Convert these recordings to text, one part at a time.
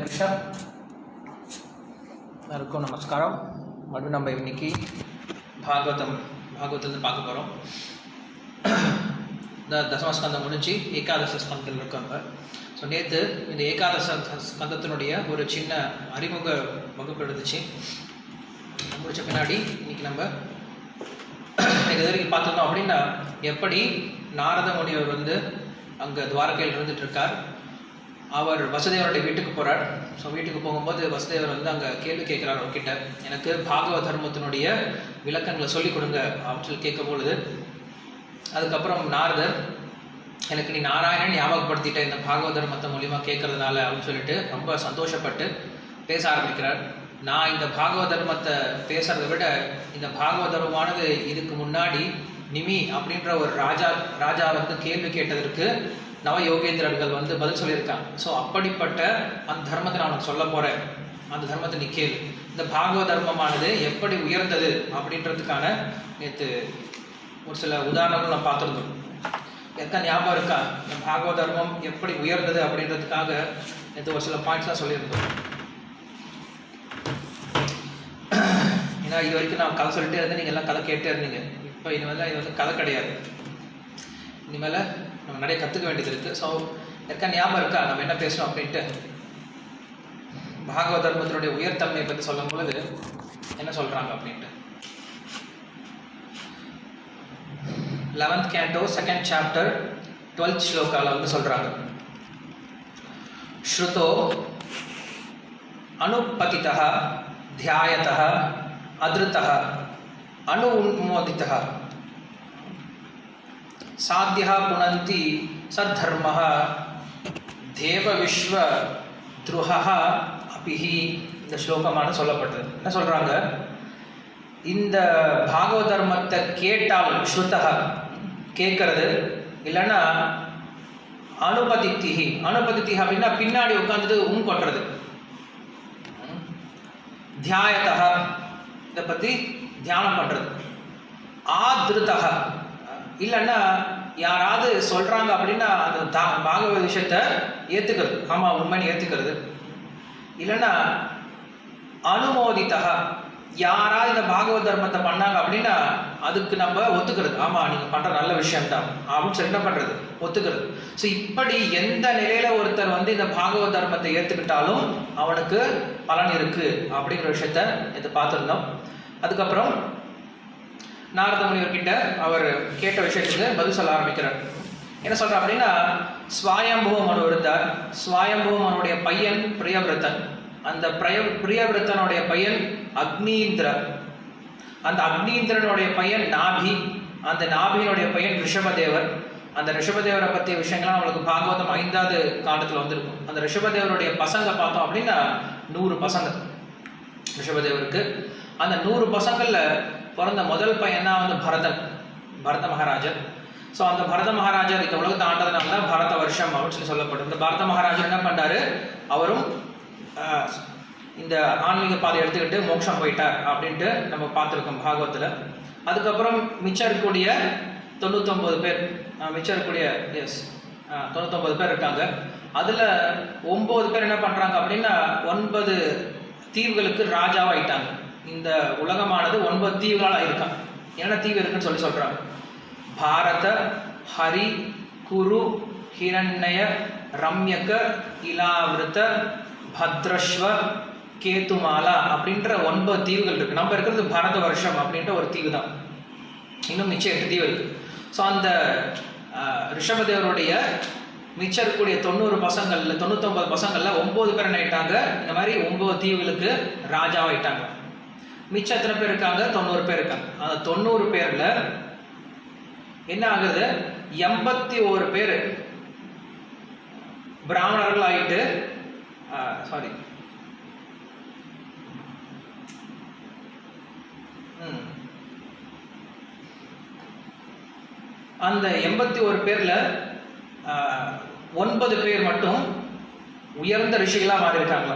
நிமிஷம். எல்லாருக்கும் நமஸ்காரம். மறுபடியும் நம்ம இன்னைக்கு பாகவதத்தை பார்க்க போகிறோம். இந்த தசமஸ்கந்தம் முடிஞ்சு ஏகாதச ஸ்கந்தத்தில் இருக்காங்க. ஸோ நேற்று இந்த ஏகாதச ஸ்கந்தத்தினுடைய ஒரு சின்ன அறிமுக வகுப்பு எடுத்துச்சு. முடிச்ச பின்னாடி இன்னைக்கு நம்ம இது வரைக்கும் பார்த்துருந்தோம் அப்படின்னா எப்படி நாரத முனிவர் அங்கே துவாரகையில் இருந்துட்டு இருக்கார். அவர் வசுதேவருடைய வீட்டுக்கு போகிறார். ஸோ வீட்டுக்கு போகும்போது வசுதேவர் அங்கே கேள்வி கேட்குறார் அவர்கிட்ட, எனக்கு பாகவத தர்மத்தினுடைய விளக்கங்களை சொல்லிக் கொடுங்க அப்படின்னு சொல்லி கேட்கும் பொழுது, அதுக்கப்புறம் நாரதர், எனக்கு நீ நாராயணன் ஞாபகப்படுத்திட்ட இந்த பாகவத தர்மத்தை மூலியமாக கேட்கறதுனால அப்படின்னு சொல்லிட்டு ரொம்ப சந்தோஷப்பட்டு பேச ஆரம்பிக்கிறார். நான் இந்த பாகவத தர்மத்தை பேசுறதை விட இந்த பாகவத தர்மமானது இதுக்கு முன்னாடி நிமி அப்படின்ற ஒரு ராஜா கேள்வி கேட்டதற்கு நவ யோகேந்திரர்கள் பதில் சொல்லியிருக்காங்க. ஸோ அப்படிப்பட்ட அந்த தர்மத்தை நான் உனக்கு சொல்ல போகிறேன், அந்த தர்மத்தை நீ கேளு. இந்த பாகவத தர்மமானது எப்படி உயர்ந்தது அப்படின்றதுக்கான நேற்று ஒரு சில உதாரணங்கள் நான் பார்த்துருந்தோம். எத்தனை ஞாபகம் இருக்கா? இந்த பாகவத தர்மம் எப்படி உயர்ந்தது அப்படின்றதுக்காக நேற்று ஒரு சில பாயிண்ட்ஸ்லாம் சொல்லியிருந்தோம். ஏன்னா இது வரைக்கும் நான் கதை சொல்லிட்டே இருந்தேன், நீங்கள் எல்லாம் கதை கேட்டே இருந்தீங்க. இப்போ இனிமேல் இது கதை கிடையாது, இனிமேல் நம்ம நிறைய கற்றுக்க வேண்டியது இருக்குது. ஸோ இருக்கா ஞாபகம் இருக்கா நம்ம என்ன பேசணும் அப்படின்ட்டு? பாகவத தர்மத்தினுடைய உயர்த்தன்மையை பற்றி சொல்லும் பொழுது என்ன சொல்கிறாங்க அப்படின்ட்டு 11th canto 2nd chapter 12th ஸ்லோகால சொல்கிறாங்க, ஸ்ருதோ அனுபதிதः த்யாயதः அதிருதः அணு உன்மோதிதः சாத்தியா புனந்தி சத்தர்மஹ தேவ விஸ்வ துருஹ அபிஹி. இந்த ஸ்லோகமான சொல்லப்பட்டது. என்ன சொல்றாங்க? இந்த பாகவத தர்மத்தை கேட்டால் ஸ்ருதஹ கேட்கறது, இல்லைன்னா அனுபதித்திஹி அப்படின்னா பின்னாடி உட்காந்துட்டு கொட்டுறது, தியாயதஹ இதை பத்தி தியானம் பண்றது, ஆத்ருதஹ இல்லைன்னா யாராவது சொல்றாங்க அப்படின்னா அந்த பாகவத விஷயத்தை ஏத்துக்கிறது, ஆமா உண்மைன்னு ஏத்துக்கிறது, இல்லைன்னா அனுமோதித்தக யாராவது இந்த பாகவத தர்மத்தை பண்ணாங்க அப்படின்னா அதுக்கு நம்ம ஒத்துக்கிறது, ஆமா நீங்க பண்ற நல்ல விஷயம் தான் அப்படின்னு சொல்லி என்ன பண்றது, ஒத்துக்கிறது. ஸோ இப்படி எந்த நிலையில ஒருத்தர் இந்த பாகவத தர்மத்தை ஏத்துக்கிட்டாலும் அவனுக்கு பலன் இருக்கு அப்படிங்கிற விஷயத்த இதை பார்த்துருந்தோம். அதுக்கப்புறம் நாரத முனிவர்கிட்ட அவர் கேட்ட விஷயத்துக்கு பதில் சொல்ல ஆரம்பிக்கிறார். என்ன சொல்ற அப்படின்னா, ஸ்வாயம்புவ மனு இருந்தார். ஸ்வாயம்புவ மனுடைய பையன் பிரியவிரத்தன். அந்த பிரியவிரத்தனுடைய பையன் அக்னீந்திரர். அந்த அக்னீந்திரனுடைய பையன் நாபி. அந்த நாபியினுடைய பையன் ரிஷபதேவர். அந்த ரிஷபதேவரை பற்றிய விஷயங்கள்லாம் அவங்களுக்கு பாகவதம் 5வது காண்டத்தில் வந்திருக்கும். அந்த ரிஷபதேவருடைய பசங்க பார்த்தோம் அப்படின்னா 100 பசங்க ரிஷபதேவருக்கு. அந்த 100 பசங்கள்ல பிறந்த முதல் பையன் தான் பரத மகாராஜர். ஸோ அந்த பரத மகாராஜர் இந்த உலகத்தை ஆண்டதுனால தான் பரத வருஷம் அப்படின்னு சொல்லப்படும். இந்த பரத மகாராஜர் என்ன பண்ணாரு, அவரும் இந்த ஆன்மீக பாதை எடுத்துக்கிட்டு மோட்சம் போயிட்டார் அப்படின்ட்டு நம்ம பார்த்துருக்கோம் பாகவத்தில். அதுக்கப்புறம் மிச்சம் இருக்கக்கூடிய 99 பேர், மிச்சம் இருக்கக்கூடிய 99 பேர் இருக்காங்க. அதில் 9 பேர் என்ன பண்ணுறாங்க அப்படின்னா 9 தீவுகளுக்கு ராஜாவாயிட்டாங்க. இந்த உலகமானது 9 தீவுகளாக இருக்கான். என்ன தீவு இருக்குன்னு சொல்றாங்க, பாரத, ஹரி, குரு, ஹிரண்ய, ரம்யக, இலாவிருத்த, பத்ரஸ்வ, கேதுமாலா அப்படின்ற 9 தீவுகள் இருக்கு. நம்ம இருக்கிறது பாரத வருஷம் அப்படின்ற ஒரு தீவு தான். இன்னும் மிச்சம் 8 தீவு இருக்கு. ஸோ அந்த ரிஷபதேவருடைய மிச்சம் இருக்கக்கூடிய 99 பசங்கள்ல 9 பேர் என்ன ஆயிட்டாங்க, இந்த மாதிரி 9 தீவுகளுக்கு ராஜாவாயிட்டாங்க. மிச்சம் எத்தனை பேர் இருக்காங்க? 90 பேர் இருக்காங்க. அந்த 90 பேர்ல என்ன ஆகுது, 81 பேர் பிராமணர்கள் ஆயிட்டு, அந்த 81 பேர்ல 9 பேர் மட்டும் உயர்ந்த ரிஷிகளா மாறி இருக்காங்க.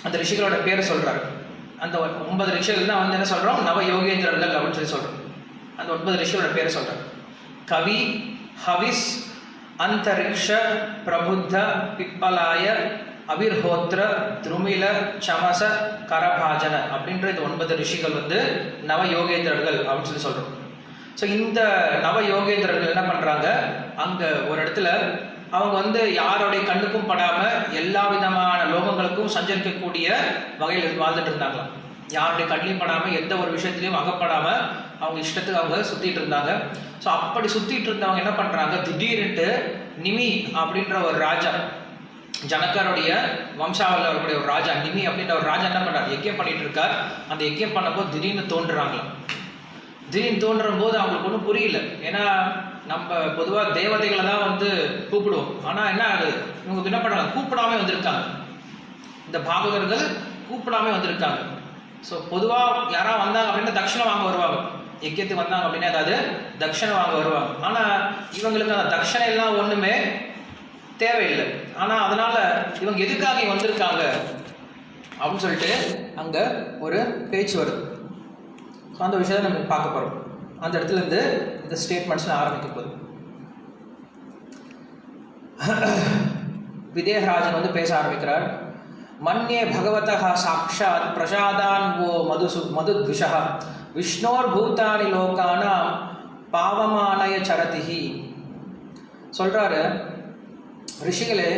அந்த ரிஷிகளோட பேரை சொல்றாரு. அந்த 9 ரிஷிகள் தான் என்ன சொல்றோம், நவ யோகேந்திரர்கள் அப்படின்னு சொல்றோம். அந்த 9 ரிஷிகளோட பேரை சொல்றாரு. கவி, ஹவிஸ், அந்தரிக்ஷ, பிரபுத்த, பிப்பலாய, அவிர்ஹோத்ர, திருமில, சமச, கரபாஜன அப்படின்ற இந்த 9 ரிஷிகள் வந்து நவ யோகேந்திரர்கள் அப்படின்னு சொல்லி சொல்றோம். ஸோ இந்த நவ யோகேந்திரர்கள் என்ன பண்றாங்க, அங்க ஒரு இடத்துல அவங்க வந்து யாருடைய கண்ணுக்கும் படாம எல்லா விதமான லோகங்களுக்கும் சஞ்சரிக்கக்கூடிய வகையில் வாழ்ந்துட்டு இருந்தாங்களாம். யாருடைய கண்ணிலையும் படாம எந்த ஒரு விஷயத்திலையும் அகப்படாம அவங்க இஷ்டத்துக்கு அவங்க சுத்திட்டு இருந்தாங்க. ஸோ அப்படி சுத்திட்டு இருந்தவங்க என்ன பண்றாங்க, திடீர்னுட்டு நிமி அப்படின்ற ஒரு ராஜா, ஜனகருடைய வம்சாவளியில் வரக்கூடிய ஒரு ராஜா நிமி அப்படின்ற ஒரு ராஜா என்ன பண்றாரு, யஜ்யம் பண்ணிட்டு இருக்கார். அந்த யஜ்யம் பண்ணும்போது திடீர்னு தோன்றுறாங்களாம். திடீர்னு தோன்றும் போது அவங்களுக்கு ஒன்றும் புரியல. ஏன்னா நம்ம பொதுவாக தேவதைகளை தான் வந்து கூப்பிடுவோம். ஆனால் என்ன ஆகுது, இவங்க என்ன பண்ணுறாங்க, கூப்பிடாம வந்திருக்காங்க. இந்த பாகவதர்கள் கூப்பிடாம வந்திருக்காங்க. ஸோ பொதுவாக யாராவது வந்தாங்க அப்படின்னா தட்சணை வாங்க வருவாங்க. யஜ்யத்துக்கு வந்தாங்க அப்படின்னா அதாவது தட்சணை வாங்க வருவாங்க. ஆனால் இவங்களுக்கு அந்த தட்சணை எல்லாம் ஒன்றுமே தேவையில்லை. ஆனால் அதனால இவங்க எதுக்காக இங்கே வந்திருக்காங்க அப்படின்னு சொல்லிட்டு அங்கே ஒரு பேச்சு வருது. அந்த விஷயத்தை நம்ம பார்க்க போகிறோம். அந்த இடத்துல இருந்து இந்த ஸ்டேட்மெண்ட்ஸ் ஆரம்பிக்க போகுது. விதேகராஜன் வந்து பேச ஆரம்பிக்கிறார். மன்யே பகவதः சாக்ஷாத் பிரசாதான் ஓ மதுத்விஷः விஷ்ணோர் பூதானி லோகானாம் பாவமானய சரதிஹி. சொல்றாரு, ரிஷிகளே,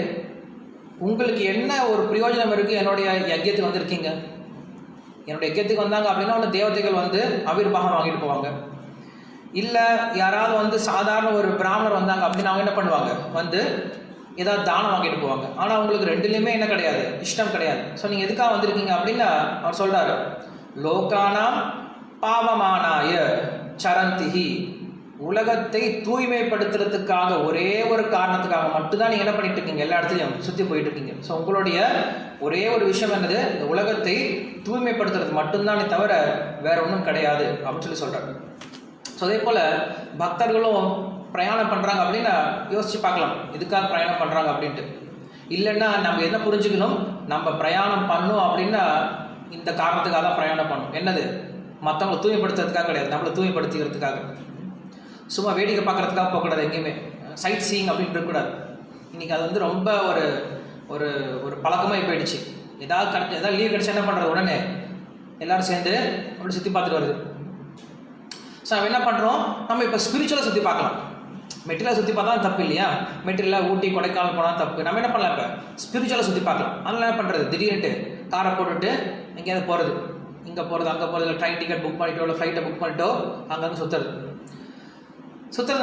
உங்களுக்கு என்ன ஒரு பிரயோஜனம் இருக்கு என்னுடைய யஜ்யத்துக்கு வந்திருக்கீங்க? என்னுடைய யஜ்யத்துக்கு வந்தாங்க அப்படின்னா ஒன்று தேவதைகள் வந்து அவிர்வாகம் வாங்கிட்டு போவாங்க, இல்லை யாராவது வந்து சாதாரண ஒரு பிராமணர் வந்தாங்க அப்படின்னு அவங்க என்ன பண்ணுவாங்க, வந்து ஏதாவது தானம் வாங்கிட்டு போவாங்க. ஆனால் உங்களுக்கு ரெண்டுலேயுமே என்ன கிடையாது, இஷ்டம் கிடையாது. ஸோ நீங்கள் எதுக்காக வந்திருக்கீங்க அப்படின்னா அவர் சொல்றாரு, லோகானாம் பாவமானாய சரந்திஹி, உலகத்தை தூய்மைப்படுத்துறதுக்காக ஒரே ஒரு காரணத்துக்காக மட்டும்தான் நீங்கள் என்ன பண்ணிட்டு இருக்கீங்க, எல்லா இடத்துலையும் சுற்றி போயிட்டு இருக்கீங்க. ஸோ உங்களுடைய ஒரே ஒரு விஷயம் என்னது, இந்த உலகத்தை தூய்மைப்படுத்துறது மட்டும்தானே தவிர வேற ஒன்றும் கிடையாது அப்படின்னு சொல்லி சொல்றாரு. ஸோ அதே போல பக்தர்களும் பிரயாணம் பண்றாங்க அப்படின்னா யோசிச்சு பார்க்கலாம், எதுக்காக பிரயாணம் பண்றாங்க அப்படின்ட்டு. இல்லைன்னா நம்ம என்ன புரிஞ்சுக்கணும், நம்ம பிரயாணம் பண்ணோம் அப்படின்னா இந்த காரணத்துக்காக தான் பிரயாணம் பண்ணணும். என்னது, மற்றவங்களை தூய்மைப்படுத்துறதுக்காக கிடையாது, நம்மளை தூய்மைப்படுத்திக்கிறதுக்காக. சும்மா வேடிக்கை பார்க்கறதுக்காக போகக்கூடாது, எங்கேயுமே சைட் சீயிங் அப்படின்னு இருக்கக்கூடாது. இன்னைக்கு அது வந்து ரொம்ப ஒரு ஒரு ஒரு பழக்கமாகி போயிடுச்சு. ஏதாவது லீவ் கிடைச்சா என்ன பண்ணுறது, உடனே எல்லாரும் சேர்ந்து அப்படி சுற்றி பார்த்துட்டு வருது. ஸோ நம்ம என்ன பண்ணுறோம், நம்ம இப்போ ஸ்பிரிச்சுவலாக சுற்றி பார்க்கலாம். மெட்டீரியலாக சுற்றி பார்த்தா தப்பு இல்லையா, மெட்டீரியலாக ஊட்டி கொடைக்கானல் போனால் தப்பு. நம்ம என்ன பண்ணலாம், இப்போ ஸ்பிரிச்சுவலாக சுற்றி பார்க்கலாம். அதனால என்ன பண்ணுறது, திடீர்னுட்டு காரை போட்டுட்டு எங்கேயாவது போகிறது, இங்கே போகிறது அங்கே போகிறது, இல்லை ட்ரெயின் டிக்கெட் புக் பண்ணிட்டோ இல்லை ஃப்ளைட்டை புக் பண்ணிட்டோ அங்கங்கே சுற்றுறது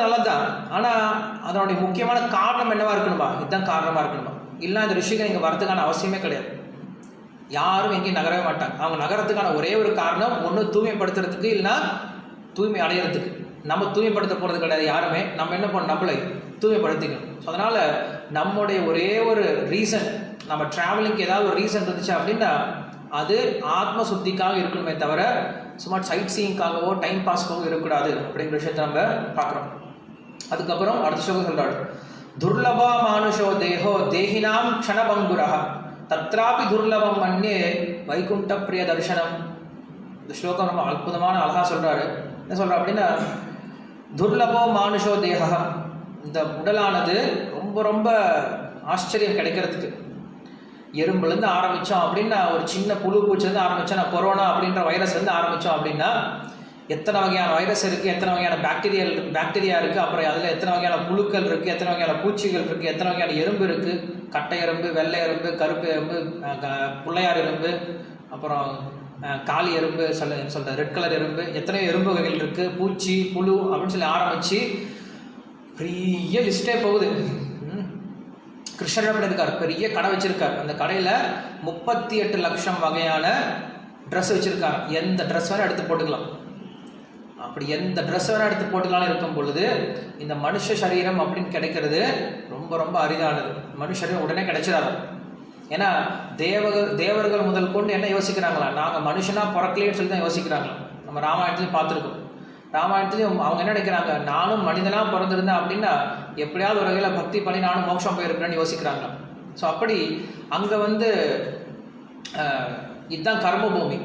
நல்லது தான். ஆனால் அதனுடைய முக்கியமான காரணம் என்னவா இருக்கணுமா, இதுதான் காரணமாக இருக்கணுமா. இல்லை இந்த ரிஷிகள் இங்கே வரதுக்கான அவசியமே கிடையாது. யாரும் எங்கேயும் நகரவே மாட்டாங்க. அவங்க நகரத்துக்கான ஒரே ஒரு காரணம், ஒன்று தூய்மைப்படுத்துறதுக்கு, இல்லைன்னா தூய்மை அடையிறதுக்கு. நம்ம தூய்மைப்படுத்த போகிறது கிடையாது யாருமே. நம்ம என்ன பண்ணணும், நம்மளை தூய்மைப்படுத்திக்கணும். ஸோ அதனால் நம்முடைய ஒரே ஒரு ரீசன், நம்ம ட்ராவலிங்க்கு ஏதாவது ஒரு ரீசன் இருந்துச்சு அப்படின்னா அது ஆத்ம சுத்திக்காக இருக்கணுமே தவிர சும்மா சைட் சீயிங்காகவோ டைம் பாஸ்க்காகவோ இருக்கக்கூடாது அப்படிங்கிற விஷயத்தை நம்ம பார்க்குறோம். அதுக்கப்புறம் அடுத்த ஸ்லோகம் சொல்றாரு, துர்லபா மானுஷோ தேஹோ தேஹினாம் க்ஷணபங்குரஹ தத்ராபி துர்லபம் மன்யே வைகுண்ட பிரிய தர்சனம். இந்த ஸ்லோகம் ரொம்ப அற்புதமான அழகா சொல்றாரு. என்ன சொல்ற அப்படின்னா, துர்லபோ மானுஷோ தேஹ, இந்த உடலானது ரொம்ப ரொம்ப ஆச்சரியம் கிடைக்கிறதுக்கு. எறும்புலேருந்து ஆரம்பித்தோம் அப்படின்னா, ஒரு சின்ன புழு பூச்சிலேருந்து ஆரம்பித்தோம், நான் கொரோனா அப்படின்ற வைரஸ்லேருந்து ஆரம்பித்தோம் அப்படின்னா எத்தனை வகையான வைரஸ் இருக்குது, எத்தனை வகையான பாக்டீரியா இருக்குது, அப்புறம் அதில் எத்தனை வகையான புழுக்கள் இருக்குது, எத்தனை வகையான பூச்சிகள் இருக்குது, எத்தனை வகையான எறும்பு இருக்குது, கட்டை எறும்பு, வெள்ளை எறும்பு, கருப்பு எறும்பு, புள்ளையார் எறும்பு, அப்புறம் காளி எறும்பு சொல்கிற ரெட் கலர் எறும்பு, எத்தனையோ எறும்பு வகைகள் இருக்குது, பூச்சி புழு அப்படின்னு சொல்லி ஆரம்பித்து பெரிய லிஸ்ட்டே போகுது. கிருஷ்ணர் எப்படி இருக்கார், பெரிய கடை வச்சிருக்கார். அந்த கடையில் 38 லட்சம் வகையான ட்ரெஸ் வச்சிருக்காரு. எந்த ட்ரெஸ் வேணால் எடுத்து போட்டுக்கலாம். அப்படி எந்த ட்ரெஸ் வேணால் எடுத்து போட்டுக்கலாம் இருக்கும் பொழுது இந்த மனுஷ சரீரம் அப்படின்னு கிடைக்கிறது ரொம்ப ரொம்ப அரிதானது. மனுஷ சரீரம் உடனே கிடைச்சிடாது. ஏன்னா தேவர்கள் முதல் கொண்டு என்ன யோசிக்கிறாங்களா, நாங்கள் மனுஷனாக பிறக்கலைன்னு சொல்லி தான் யோசிக்கிறாங்களா. நம்ம ராமாயணத்துலையும் பார்த்துருக்கோம். ராமாயணத்துலையும் அவங்க என்ன நினைக்கிறாங்க, நானும் மனிதனாக பிறந்திருந்தேன் அப்படின்னா எப்படியாவது ஒரு வகையில் பக்தி பண்ணி நானும் மோட்சம் போயிருக்கிறேன்னு யோசிக்கிறாங்க. ஸோ அப்படி அங்கே வந்து இதுதான் கர்ம பூமி.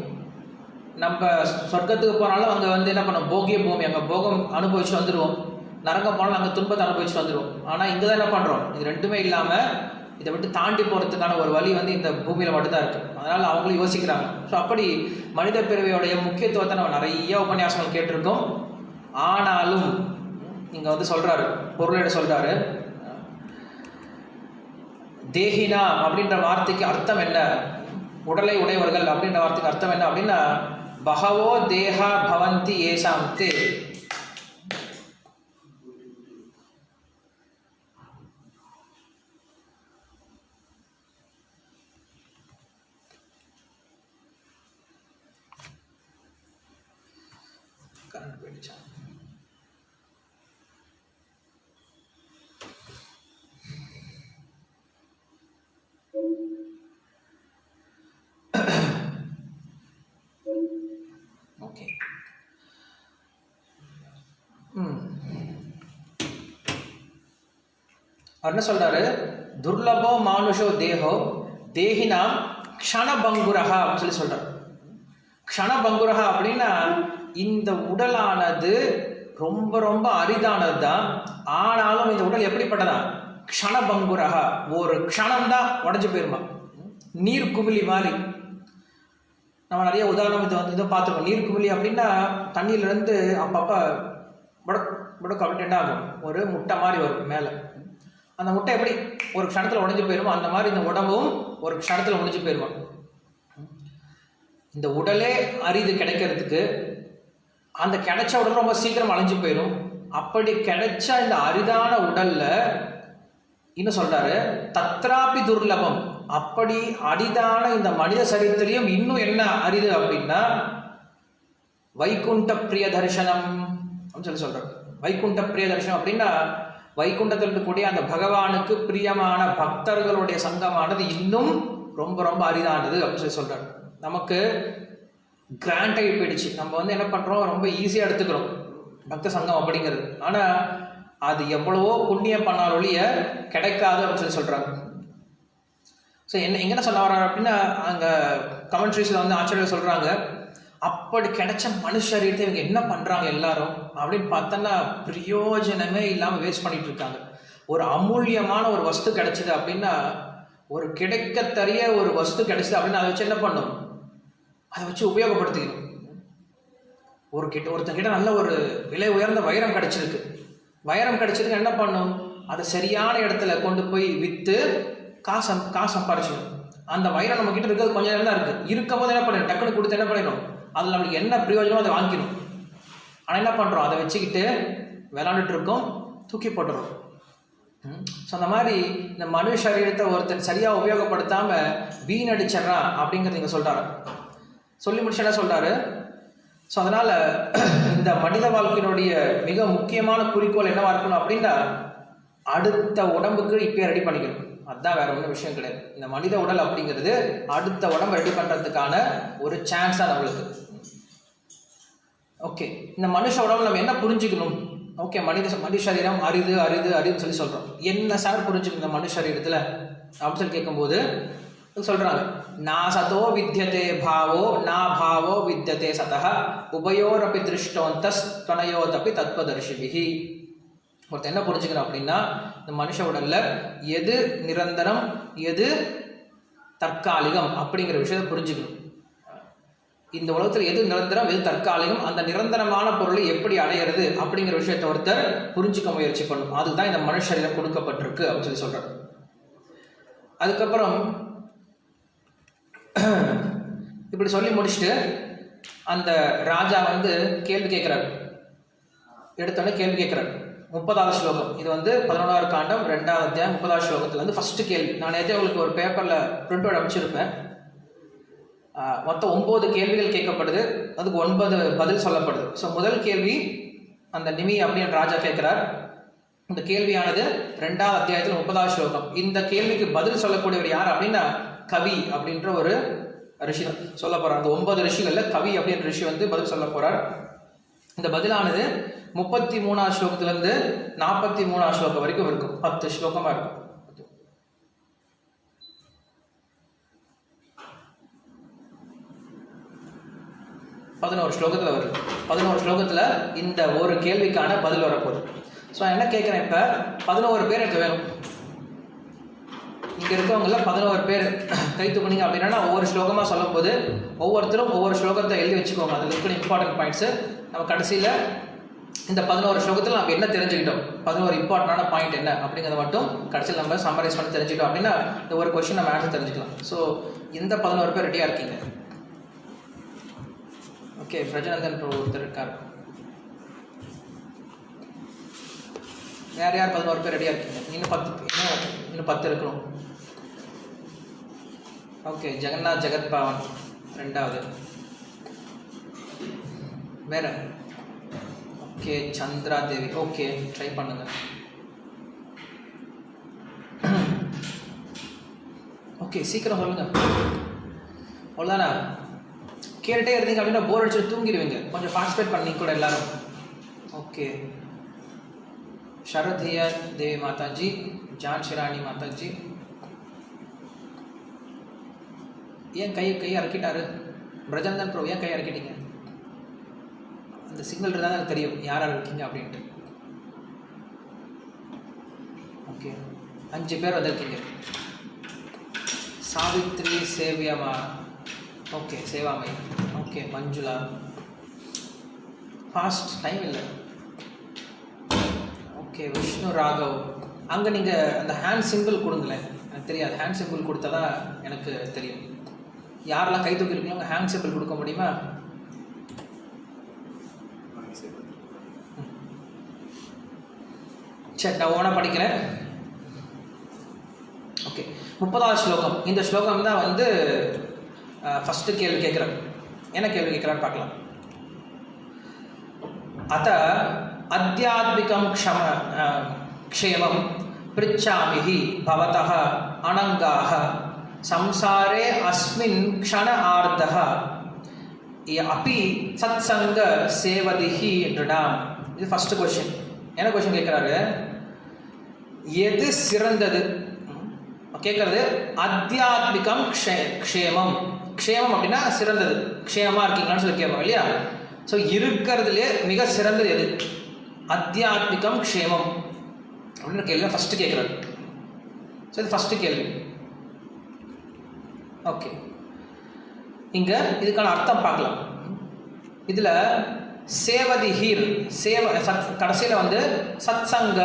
நம்ம சொர்க்கத்துக்கு போனாலும் அங்கே வந்து என்ன பண்ணோம், போகிய பூமி, அங்கே போகம் அனுபவிச்சு வந்துடுவோம். நரகம் போனாலும் அங்கே துன்பத்தை அனுபவிச்சு வந்துடுவோம். ஆனால் இங்கே தான் என்ன பண்ணுறோம், இது ரெண்டுமே இல்லாமல் இதை விட்டு தாண்டி போகிறதுக்கான ஒரு வழி வந்து இந்த பூமியில் மட்டும்தான் இருக்குது. அதனால் அவங்களும் யோசிக்கிறாங்க. ஸோ அப்படி மனித பிறவியோடைய முக்கியத்துவத்தை நம்ம நிறைய உபன்யாசங்கள் கேட்டிருக்கோம். ஆனாலும் இங்கே வந்து சொல்கிறாரு, பொருளை சொல்கிறாரு, தேகினா அப்படின்ற வார்த்தைக்கு அர்த்தம் என்ன, உடலை உடையவர்கள் அப்படின்ற வார்த்தைக்கு அர்த்தம் என்ன அப்படின்னா, பகவோ தேகா பவந்தி ஏசாம் தே. ஓகே, என்ன சொல்றாரு, துர்லபோ மானுஷோ தேகோ தேகினாம் க்ஷணபங்குரஹா அப்படின்னு சொல்லி சொல்றாரு. க்ஷணபங்குரஹா அப்படின்னா இந்த உடலானது ரொம்ப ரொம்ப அரிதானது தான். ஆனாலும் இந்த உடல் எப்படிப்பட்டதா, க்ஷணபங்குரஹா, ஒரு க்ஷணம் தான் உடஞ்சு போயிருமா. நீர் குமிழி மாதிரி. நம்ம நிறைய உதாரணம் இதை பார்த்துருக்கோம். நீர் குமிழி அப்படின்னா தண்ணியிலேருந்து அப்பப்போ புடக்கு அப்படின்ட்டு என்ன ஆகும், ஒரு முட்டை மாதிரி வரும் மேலே. அந்த முட்டை எப்படி ஒரு க்ஷணத்தில் உடைஞ்சு போயிருமோ அந்த மாதிரி இந்த உடம்பும் ஒரு க்ஷணத்தில் உடைஞ்சு போயிருமா. இந்த உடலே அரிது கிடைக்கிறதுக்கு, அந்த கிடைச்ச உடல் ரொம்ப சீக்கிரம் அழிஞ்சு போயிடும். அப்படி கிடைச்ச இந்த அரிதான உடல்ல இன்னும் சொல்றாரு, தத்ராபி துர்லபம், அப்படி அரிதான இந்த மனித சரீரத்திலையும் இன்னும் என்ன அரிது அப்படின்னா, வைகுண்ட பிரிய தரிசனம் அப்படின்னு சொல்றாரு. வைகுண்ட பிரிய தரிசனம் அப்படின்னா வைகுண்டத்தில் இருக்கக்கூடிய அந்த பகவானுக்கு பிரியமான பக்தர்களுடைய சங்கமானது இன்னும் ரொம்ப ரொம்ப அரிதானது அப்படின்னு சொல்றாரு. நமக்கு கிராண்ட் ஆகி போயிடுச்சு. நம்ம வந்து என்ன பண்றோம், ரொம்ப ஈஸியாக எடுத்துக்கிறோம் பக்த சங்கம் அப்படிங்கிறது. ஆனா அது எவ்வளவோ புண்ணியம் பண்ணால் ஒழிய கிடைக்காது அப்படின்னு சொல்றாங்க. ஸோ என்ன சொல்ல வர்றாரு அப்படின்னா, அங்க கமெண்ட்ரிஸ்ல வந்து ஆச்சரியம் சொல்றாங்க, அப்படி கிடைச்ச மனுஷரீரத்தை இவங்க என்ன பண்றாங்க எல்லாரும் அப்படின்னு பார்த்தோன்னா பிரயோஜனமே இல்லாம வேஸ்ட் பண்ணிட்டு இருக்காங்க. ஒரு அமூல்யமான ஒரு வஸ்து கிடைச்சது அப்படின்னா, ஒரு கிடைக்கத்தறிய ஒரு வஸ்து கிடைச்சது அப்படின்னா அதை வச்சு என்ன பண்ணும், அதை வச்சு உபயோகப்படுத்திக்கணும். ஒருத்தங்கிட்ட நல்ல ஒரு விலை உயர்ந்த வைரம் கிடைச்சிருக்கு. வைரம் கிடைச்சதுக்கு என்ன பண்ணும், அதை சரியான இடத்துல கொண்டு போய் விற்று காசு சம்பாரிச்சிடும். அந்த வைரம் நம்ம கிட்ட இருக்கிறது கொஞ்சம் நேரம் தான் இருக்கு. இருக்கும் போது என்ன பண்ணிடும், டக்குனு கொடுத்து என்ன பண்ணிடும், அதில் நம்மளுக்கு என்ன பிரயோஜனமோ அதை வாங்கிடும். ஆனால் என்ன பண்ணுறோம், அதை வச்சுக்கிட்டு விளாண்டுட்டு இருக்கோம், தூக்கி போட்டுறோம். ஸோ அந்த மாதிரி இந்த மனு சரீரத்தை ஒருத்தர் சரியாக உபயோகப்படுத்தாமல் வீணடிச்சிட்றான் அப்படிங்கிறது இங்கே சொல்கிறாரு. சொல்லி முடிச்சு என்ன சொல்கிறாரு, ஸோ அதனால் இந்த மனித வாழ்க்கையினுடைய மிக முக்கியமான குறிக்கோள் என்னவா இருக்கணும் அப்படின்னா, அடுத்த உடம்புக்கு இப்பயே ரெடி பண்ணிக்கணும். அதுதான், வேற ஒன்றும் விஷயம் கிடையாது. இந்த மனித உடல் அப்படிங்கிறது அடுத்த உடம்பு ரெடி பண்ணுறதுக்கான ஒரு சான்ஸ் தான் நம்மளுக்கு. ஓகே, இந்த மனுஷ உடம்பு நம்ம என்ன புரிஞ்சுக்கணும், ஓகே மனித சரீரம் அரிது அரிது அரிதுன்னு சொல்லி சொல்கிறோம். என்ன சார் புரிஞ்சுக்கணும் இந்த மனுஷ சரீரத்தில் அப்படின்னு சொல்லி கேட்கும்போது சொல்றாங்க, நாசதோ வித்யதே பாவோ நா பாவோ வித்யதே சதஹ உபயோரபி திருஷ்டோந்தஸ் துணையோதபி தத்வதர்ஷிபிஹி. ஒருத்தர் என்ன புரிஞ்சுக்கணும் அப்படின்னா, இந்த மனுஷ உடல்ல எது நிரந்தரம் எது தற்காலிகம் அப்படிங்கிற விஷயத்தை புரிஞ்சுக்கணும். இந்த உலகத்தில் எது நிரந்தரம் எது தற்காலிகம், அந்த நிரந்தரமான பொருளை எப்படி அடையிறது அப்படிங்கிற விஷயத்தை ஒருத்தர் புரிஞ்சுக்க முயற்சி பண்ணும். அதுதான் இந்த மனுஷ சரீரம் கொடுக்கப்பட்டிருக்கு அப்படின்னு சொல்லி சொல்றாரு. அதுக்கப்புறம் இப்படி சொல்லி முடிச்சுட்டு அந்த ராஜா வந்து கேள்வி கேட்கிறார். எடுத்தோடனே கேள்வி கேட்கிறார். 30வது ஸ்லோகம், இது வந்து 11வது காண்டம் 2வது அத்தியாயம் 30வது ஸ்லோகத்துல வந்து ஃபர்ஸ்ட் கேள்வி. நான் நேற்றே உங்களுக்கு ஒரு பேப்பர்ல பிரிண்ட் அவுட் அனுப்பிச்சிருப்பேன். மொத்தம் 9 கேள்விகள் கேட்கப்படுது, அதுக்கு 9 பதில் சொல்லப்படுது. ஸோ முதல் கேள்வி அந்த நிமி அப்படின்னு ராஜா கேட்கிறார். இந்த கேள்வியானது 2வது அத்தியாயத்தில் 30வது ஸ்லோகம். இந்த கேள்விக்கு பதில் சொல்லக்கூடியவர் யார் அப்படின்னா, கவி அப்படின்ற ஒரு ரிஷி சொல்ல போறார். அந்த 9 ரிஷிகள்ல கவி அப்படின்ற ரிஷி வந்து பதில் சொல்ல போறார். இந்த பதிலானது 33வது ஸ்லோகத்துல இருந்து 43வது ஸ்லோகம் வரைக்கும் இருக்கும். 10 ஸ்லோகமா இருக்கும். 11 ஸ்லோகத்துல வருது. 11 ஸ்லோகத்துல இந்த ஒரு கேள்விக்கான பதில் வரப்போகுது. ஸோ என்ன கேட்குறேன், இப்போ 11 பேர் எனக்கு வேணும். இங்கே இருக்கவங்கள 11 பேர் கை தூக்குனீங்க அப்படின்னா ஒவ்வொரு ஸ்லோகமாக சொல்லும் போது ஒவ்வொருத்தரும் ஒவ்வொரு ஸ்லோகத்தை எழுதி வச்சுக்கோங்க. அதில் இருக்கிற இம்பார்ட்டன்ட் பாயிண்ட்ஸு நம்ம கடைசியில் இந்த 11 ஸ்லோகத்தில் நம்ம என்ன தெரிஞ்சுக்கிட்டோம், 11 இம்பார்ட்டண்டான பாயிண்ட் என்ன அப்படிங்கிறத மட்டும் கடைசியில் நம்ம சம்மரைஸ் பண்ணி தெரிஞ்சுக்கிட்டோம் அப்படின்னா இந்த ஒரு கொஸ்டின் நம்ம ஆன்சர் தெரிஞ்சுக்கலாம். ஸோ இந்த 11 பேர் ரெடியாக இருக்கீங்க? ஓகே, பிரஜனந்தன் பிரபு ஒருத்தர் இருக்கார். யார் யார் 11 பேர் ரெடியாக இருக்கீங்க? இன்னும் 10 இருக்கணும். ஓகே, ஜெகநாத் ஜெகத் பவன் 2வது. வேற? ஓகே, சந்திரா தேவி. ஓகே, ட்ரை பண்ணுங்க. ஓகே, சீக்கிரம் சொல்லுங்க. அவ்வளோதானா? கேட்டுட்டே இருந்தீங்க அப்படின்னா போர் அடிச்சு தூங்கிடுவீங்க. கொஞ்சம் பார்ட்டிசிபேட் பண்ணி கூட எல்லாரும். ஓகே, शरदिया देवी माता जी, जानशी रानी माता जी. ஏன் கை அறக்கிட்டாரு பிரஜனந்தன் ப்ரோ? ஏன் கை அறக்கிட்டீங்க? அந்த சிக்னல் இருந்தால் எனக்கு தெரியும் யார் இருக்கீங்க அப்படின்ட்டு. ஓகே, 5 பேர் வந்திருக்கீங்க. சாவித்ரி சேவியமா. ஓகே, சேவாமை. ஓகே, மஞ்சுளா. ஃபாஸ்ட், டைம் இல்லை. ஓகே, விஷ்ணு ராகவ். அங்கே நீங்கள் அந்த ஹேண்ட் சிம்பிள் கொடுங்களேன். எனக்கு தெரியாது, ஹேண்ட் சிம்பிள் கொடுத்தா தான் எனக்கு தெரியும். யாரெல்லாம் கை தூக்கிருக்கீங்களோ உங்கள் ஹேண்ட் சிம்பிள் கொடுக்க முடியுமா? சரி, நான் ஓனா படிக்கிறேன். ஓகே, 30வது ஸ்லோகம். இந்த ஸ்லோகம் தான் வந்து ஃபஸ்ட்டு கேள்வி கேட்குறேன். என்ன கேள்வி கேட்குறான்னு பார்க்கலாம். அத அத்தியாத்மிகம் க்ஷேமம் பிரிச்சாமிஹி பவதः அனங்காः சம்சாரே அஸ்மின் க்ஷண ஆர்த்தः அப்பி சத்சங்க சேவதிஹி என்றாம். இது ஃபர்ஸ்ட் கொஸ்டின். என்ன கொஸ்டின் கேட்குறாரு? எது சிறந்தது கேட்கறது? அத்தியாத்மிகம் க்ஷேமம். க்ஷேமம் அப்படின்னா சிறந்தது. க்ஷேமமாக இருக்கீங்களான்னு சொல்லி கேட்போம் இல்லையா? ஸோ இருக்கிறதுலே மிக சிறந்தது எது? அத்தியாத்மிகம் க்ஷேமம் அப்படின்னு கேள்வி ஃபஸ்ட்டு கேட்குறாரு. ஸோ இது ஃபஸ்ட்டு கேள்வி. ஓகே, இங்கே இதுக்கான அர்த்தம் பார்க்கலாம். இதில் சேவதிஹீர் கடைசியில் வந்து சத்சங்க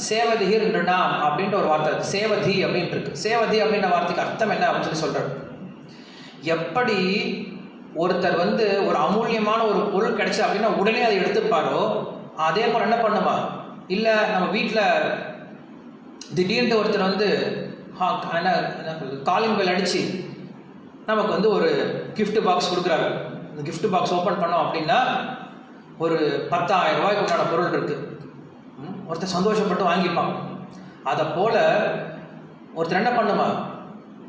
சேவதிஹீர் நாம் அப்படின்ற ஒரு வார்த்தை இருக்கு. சேவதி அப்படின்ட்டு இருக்கு. சேவதி அப்படின்ற வார்த்தைக்கு அர்த்தம் என்ன அப்படின்னு சொல்லி சொல்கிறார். எப்படி ஒருத்தர் வந்து ஒரு அமூல்யமான ஒரு பொருள் கிடைச்சி அப்படின்னா உடனே அதை எடுத்துப்பாரோ, அதே போல் என்ன பண்ணுமா? இல்லை நம்ம வீட்டில் திடீர்னு ஒருத்தர் வந்து என்ன காலிங் பெல் அடித்து நமக்கு வந்து ஒரு கிஃப்ட் பாக்ஸ் கொடுக்குறாரு. இந்த கிஃப்ட் பாக்ஸ் ஓப்பன் பண்ணோம் அப்படின்னா ஒரு 10,000 ரூபாய்க்கு உண்டான பொருள் இருக்குது. ஒருத்தர் சந்தோஷப்பட்டு வாங்கிப்பான். அதை போல் ஒருத்தர் என்ன பண்ணுமா?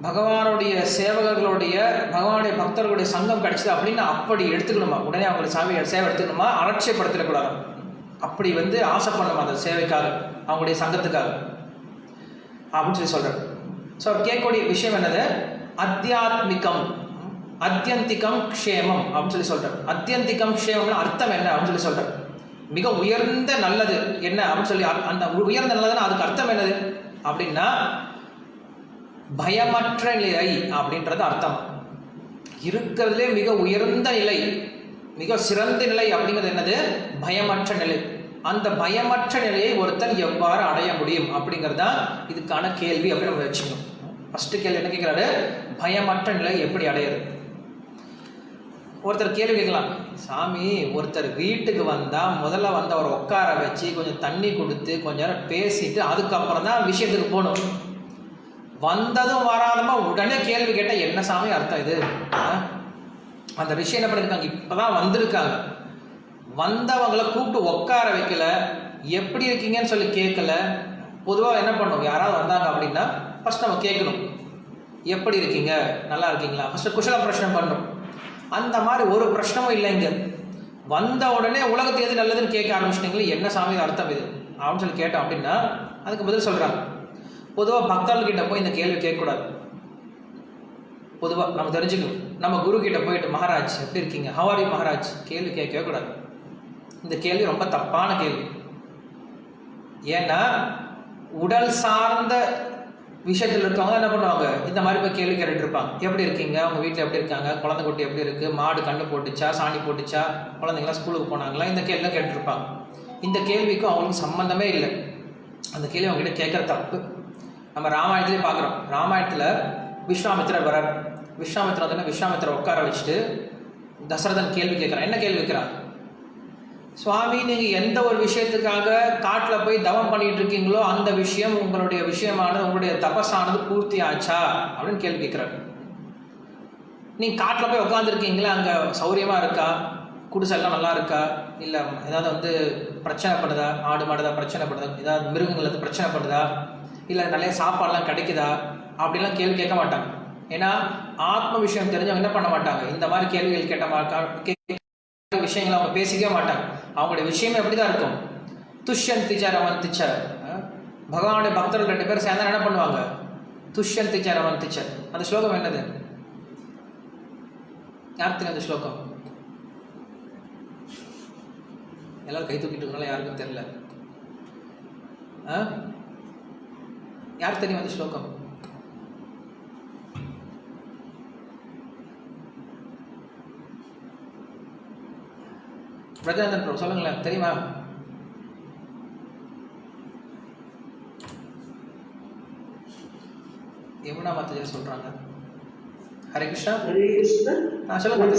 பகவானுடைய சேவகர்களுடைய பகவானுடைய பக்தர்களுடைய சங்கம் கிடைச்சது அப்படின்னு அப்படி எடுத்துக்கணுமா? உடனே அவங்களுடைய சேவை எடுத்துக்கணுமா? அலட்சியப்படுத்திடக்கூடாது. அப்படி வந்து ஆசைப்படணுமா அந்த சேவைக்காக, அவங்களுடைய சங்கத்துக்காக அப்படின்னு சொல்லி சொல்கிறார். ஸோ அவர் கேட்கக்கூடிய விஷயம் என்னது? அத்தியாத்மிகம் அத்தியந்திகம் க்ஷேமம் அப்படின்னு சொல்லி சொல்கிறார். அத்தியந்திகம் க்ஷேமம்னு அர்த்தம் என்ன அப்படின்னு சொல்லி சொல்கிறார். மிக உயர்ந்த நல்லது என்ன அப்படின்னு சொல்லி, அந்த உயர்ந்த நல்லதுன்னா அதுக்கு அர்த்தம் என்னது அப்படின்னா பயமற்ற நிலை அப்படின்றது அர்த்தம். இருக்கிறதுலே மிக உயர்ந்த நிலை, மிக சிறந்த நிலை அப்படிங்கிறது என்னது? பயமற்ற நிலை. அந்த பயமற்ற நிலையை ஒருத்தன் எவ்வாறு அடைய முடியும் அப்படிங்கிறது தான் இதுக்கான கேள்வி அப்படின்னு நம்ம வச்சுக்கணும். ஃபர்ஸ்ட் கேள்வி என்ன கேட்குறாரு? பயமற்ற நிலை எப்படி அடையிறது? ஒருத்தர் கேள்வி கேட்கலாம், சாமி ஒருத்தர் வீட்டுக்கு வந்தால் முதல்ல வந்து அவரை உட்கார வச்சு கொஞ்சம் தண்ணி கொடுத்து கொஞ்ச நேரம் பேசிட்டு அதுக்கப்புறம் தான் விஷயத்துக்கு போகணும். வந்ததும் வராதமா உடனே கேள்வி கேட்டால் என்ன சாமி அர்த்தம் இது? அந்த விஷயம் என்ன பண்ணியிருக்காங்க? இப்போ தான் வந்திருக்காங்க, வந்தவங்களை கூப்பிட்டு உட்கார வைக்கல, எப்படி இருக்கீங்கன்னு சொல்லி கேட்கல. பொதுவாக என்ன பண்ணுவோம்? யாராவது வந்தாங்க அப்படின்னா ஃபர்ஸ்ட் நம்ம கேட்கணும், எப்படி இருக்கீங்க, நல்லா இருக்கீங்களா, ஃபர்ஸ்ட் குஷல பிரச்சனை பண்ணுறோம். அந்த மாதிரி ஒரு பிரச்சனமும் இல்லைங்க. வந்த உடனே உலகத்துக்கு எது நல்லதுன்னு கேட்க ஆரம்பிச்சிட்டிங்களே, என்ன சாமி அர்த்தம் இது அப்படின்னு சொல்லி கேட்டோம் அப்படின்னா அதுக்கு பதில் சொல்கிறாங்க. பொதுவாக பக்தர்கிட்ட போய் இந்த கேள்வி கேட்கக்கூடாது. பொதுவாக நம்ம தெரிஞ்சுக்கணும். நம்ம குரு கிட்ட போயிட்டு மகாராஜ் எப்படி இருக்கீங்க, ஹவ் ஆர் யூ மகாராஜ் கேள்வி கேட்கவே கூடாது. இந்த கேள்வி ரொம்ப தப்பான கேள்வி. ஏன்னா உடல் சார்ந்த விஷயத்தில் இருக்கவங்க என்ன பண்ணுவாங்க, இந்த மாதிரி போய் கேள்வி கேட்டுட்டு இருப்பாங்க. எப்படி இருக்கீங்க, அவங்க வீட்டில் எப்படி இருக்காங்க, குழந்தை குட்டி எப்படி இருக்குது, மாடு கண்ணு போட்டுச்சா, சாணி போட்டுச்சா, குழந்தைங்களாம் ஸ்கூலுக்கு போனாங்களா, இந்த கேள்விலாம் கேட்டுருப்பாங்க. இந்த கேள்விக்கும் அவங்களுக்கு சம்மந்தமே இல்லை. அந்த கேள்வி அவங்ககிட்ட கேட்குற தப்பு. நம்ம ராமாயணத்திலே பார்க்குறோம். ராமாயணத்தில் விஸ்வாமித்திரர் வரார். விஸ்வாமித்திரர் வந்து விஸ்வாமித்திரர் உட்கார வச்சுட்டு தசரதன் கேள்வி கேட்குறான். என்ன கேள்வி கேட்குறான்? சுவாமி, நீங்கள் எந்த ஒரு விஷயத்துக்காக காட்டில் போய் தவம் பண்ணிட்டு இருக்கீங்களோ அந்த விஷயம், உங்களுடைய விஷயமானது, உங்களுடைய தபஸானது பூர்த்தி ஆச்சா அப்படின்னு கேள்வி கேட்குறாரு. நீங்கள் காட்டில் போய் உட்காந்துருக்கீங்களா, அங்கே சௌரியமாக இருக்கா, குடிசெல்லாம் நல்லா இருக்கா, இல்லை ஏதாவது வந்து பிரச்சனை பண்ணுதா, ஆடு மாடுதா பிரச்சனை பண்ணுதா, ஏதாவது மிருகங்கள் வந்து பிரச்சனை பண்ணுதா, இல்லை நிறைய சாப்பாடுலாம் கிடைக்குதா அப்படிலாம் கேள்வி கேட்க மாட்டாங்க. ஏன்னா ஆத்ம விஷயம் தெரிஞ்சவங்க என்ன பண்ண மாட்டாங்க, இந்த மாதிரி கேள்விகள் கேட்ட விஷயங்களை அவங்க பேசிக்கவே மாட்டாங்க. அவங்களுடைய விஷயமே எப்படிதான் இருக்கும். துஷ்யந்திச்ச ரமந்திச்ச, பகவானுடைய பக்தர்கள் 2 பேர் சேர்ந்தா என்ன பண்ணுவாங்க, துஷ்யந்திச்ச ரமந்திச்ச. அந்த ஸ்லோகம் என்னது, யாருக்கு தெரியும் அந்த ஸ்லோகம்? எல்லாரும் கை தூக்கிட்டு இருக்கனால யாருக்கும் தெரியல. யாருக்கு தெரியும் அந்த ஸ்லோகம்? பிரஜானந்தன் ப்ரோ சொல்லுங்களேன், தெரியுமா? யமுனா மாதாஜி சொல்றாங்க. ஹரே கிருஷ்ணா. ஹரே கிருஷ்ணா. சொல்லுங்க.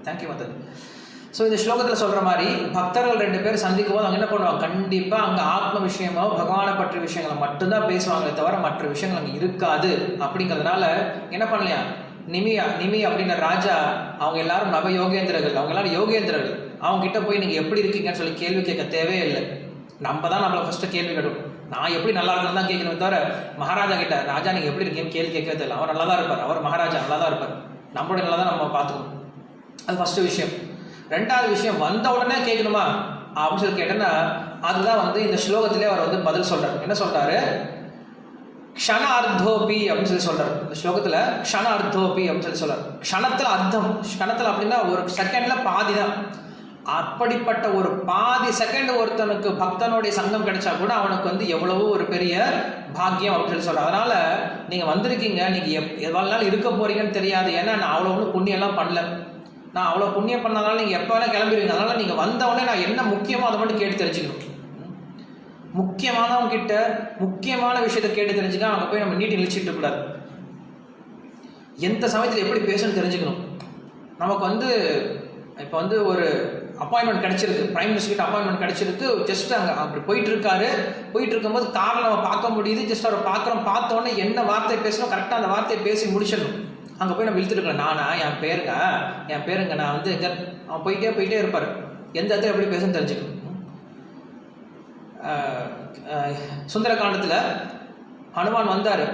தேங்க்யூ மாதாஜி. ஸோ இந்த ஸ்லோகத்தில் சொல்கிற மாதிரி பக்தர்கள் 2 பேர் சந்திக்கும் போது அவங்க என்ன பண்ணுவாங்க, கண்டிப்பாக அங்கே ஆத்ம விஷயமோ பகவானை பற்றிய விஷயங்களை மட்டும்தான் பேசுவாங்களே தவிர மற்ற விஷயங்கள் அங்கே இருக்காது. அப்படிங்கிறதுனால என்ன பண்ணலையா, நிமி அப்படின்ற ராஜா, அவங்க எல்லாரும் நவ யோகேந்திரர்கள், அவங்க எல்லாரும் யோகேந்திரர்கள். அவங்க கிட்ட போய் நீங்கள் எப்படி இருக்கீங்கன்னு சொல்லி கேள்வி கேட்க தேவையே இல்லை. நம்ம தான் நம்மளை ஃபஸ்ட்டு கேள்வி கேட்கணும். நான் எப்படி நல்லா இருக்கணும் தான் கேட்கணும் தவிர மகாராஜா கிட்ட ராஜா நீங்கள் எப்படி இருக்கீங்கன்னு கேள்வி கேட்கறது இல்லை. அவர் நல்லா தான் இருப்பார், அவர் மகாராஜா நல்லா தான் இருப்பார். நம்மளுடைய நல்லா தான் நம்ம பார்த்துக்கணும். அது ஃபஸ்ட்டு விஷயம். 2வது விஷயம், வந்த உடனே கேட்கணுமா அப்படின்னு சொல்லி கேட்டேன்னா அதுதான் வந்து இந்த ஸ்லோகத்திலே அவர் வந்து பதில் சொல்றாரு. என்ன சொல்றாரு, க்ஷண அர்த்தோபி அப்படின்னு சொல்லி சொல்றாரு. இந்த ஸ்லோகத்துல க்ஷண அர்த்தோபி அப்படின்னு சொல்லி சொல்றாரு. க்ஷணத்துல அர்த்தம், க்ஷணத்துல அப்படின்னா ஒரு செகண்ட்ல பாதி தான். அப்படிப்பட்ட ஒரு பாதி செகண்ட் ஒருத்தனுக்கு பக்தனுடைய சங்கம் கிடைச்சா கூட அவனுக்கு வந்து எவ்வளவோ ஒரு பெரிய பாக்கியம் அப்படின்னு சொல்லி சொல்றாரு. அதனால நீங்க வந்திருக்கீங்க, நீங்க எவ்வளவு நாள் இருக்க போறீங்கன்னு தெரியாது. ஏன்னா நான் அவ்வளோ ஒன்றும் புண்ணியம் எல்லாம் பண்ணல, நான் அவ்வளோ புண்ணியம் பண்ணாலும் நீங்கள் எப்போ வேணால் கிளம்பிடுவீங்க. அதனால் நீங்கள் வந்தவொடனே நான் என்ன முக்கியமோ அதை மட்டும் கேட்டு தெரிஞ்சுக்கணும். முக்கியமானவங்க கிட்ட முக்கியமான விஷயத்தை கேட்டு தெரிஞ்சுக்க, அங்கே போய் நம்ம நீட்டி நிலிச்சிட்டு இருக்கக்கூடாது. எந்த சமயத்தில் எப்படி பேசணும்னு தெரிஞ்சுக்கணும். நமக்கு வந்து இப்போ வந்து ஒரு அப்பாயின்மெண்ட் கிடச்சிருக்கு, பிரைம் மினிஸ்டர்கிட்ட அப்பாயின்மெண்ட் கிடச்சிருக்கு. ஜஸ்ட் அங்கே அப்படி போயிட்டு இருக்கும்போது காரில் நம்ம பார்க்க முடியுது. ஜஸ்ட் அவரை பார்த்தோன்னே என்ன வார்த்தை பேசணும் கரெக்டாக அந்த வார்த்தையை பேசி முடிச்சிடணும். அங்கே போய் நம்ம இழுத்துருக்கலாம். நானா, என் பேருங்க நான் வந்து எங்கே, அவன் போயிட்டே இருப்பார். எந்த இடத்துல எப்படி பேசணும்னு தெரிஞ்சுக்கணும். சுந்தரகாண்டத்தில் ஹனுமான் வந்தார்,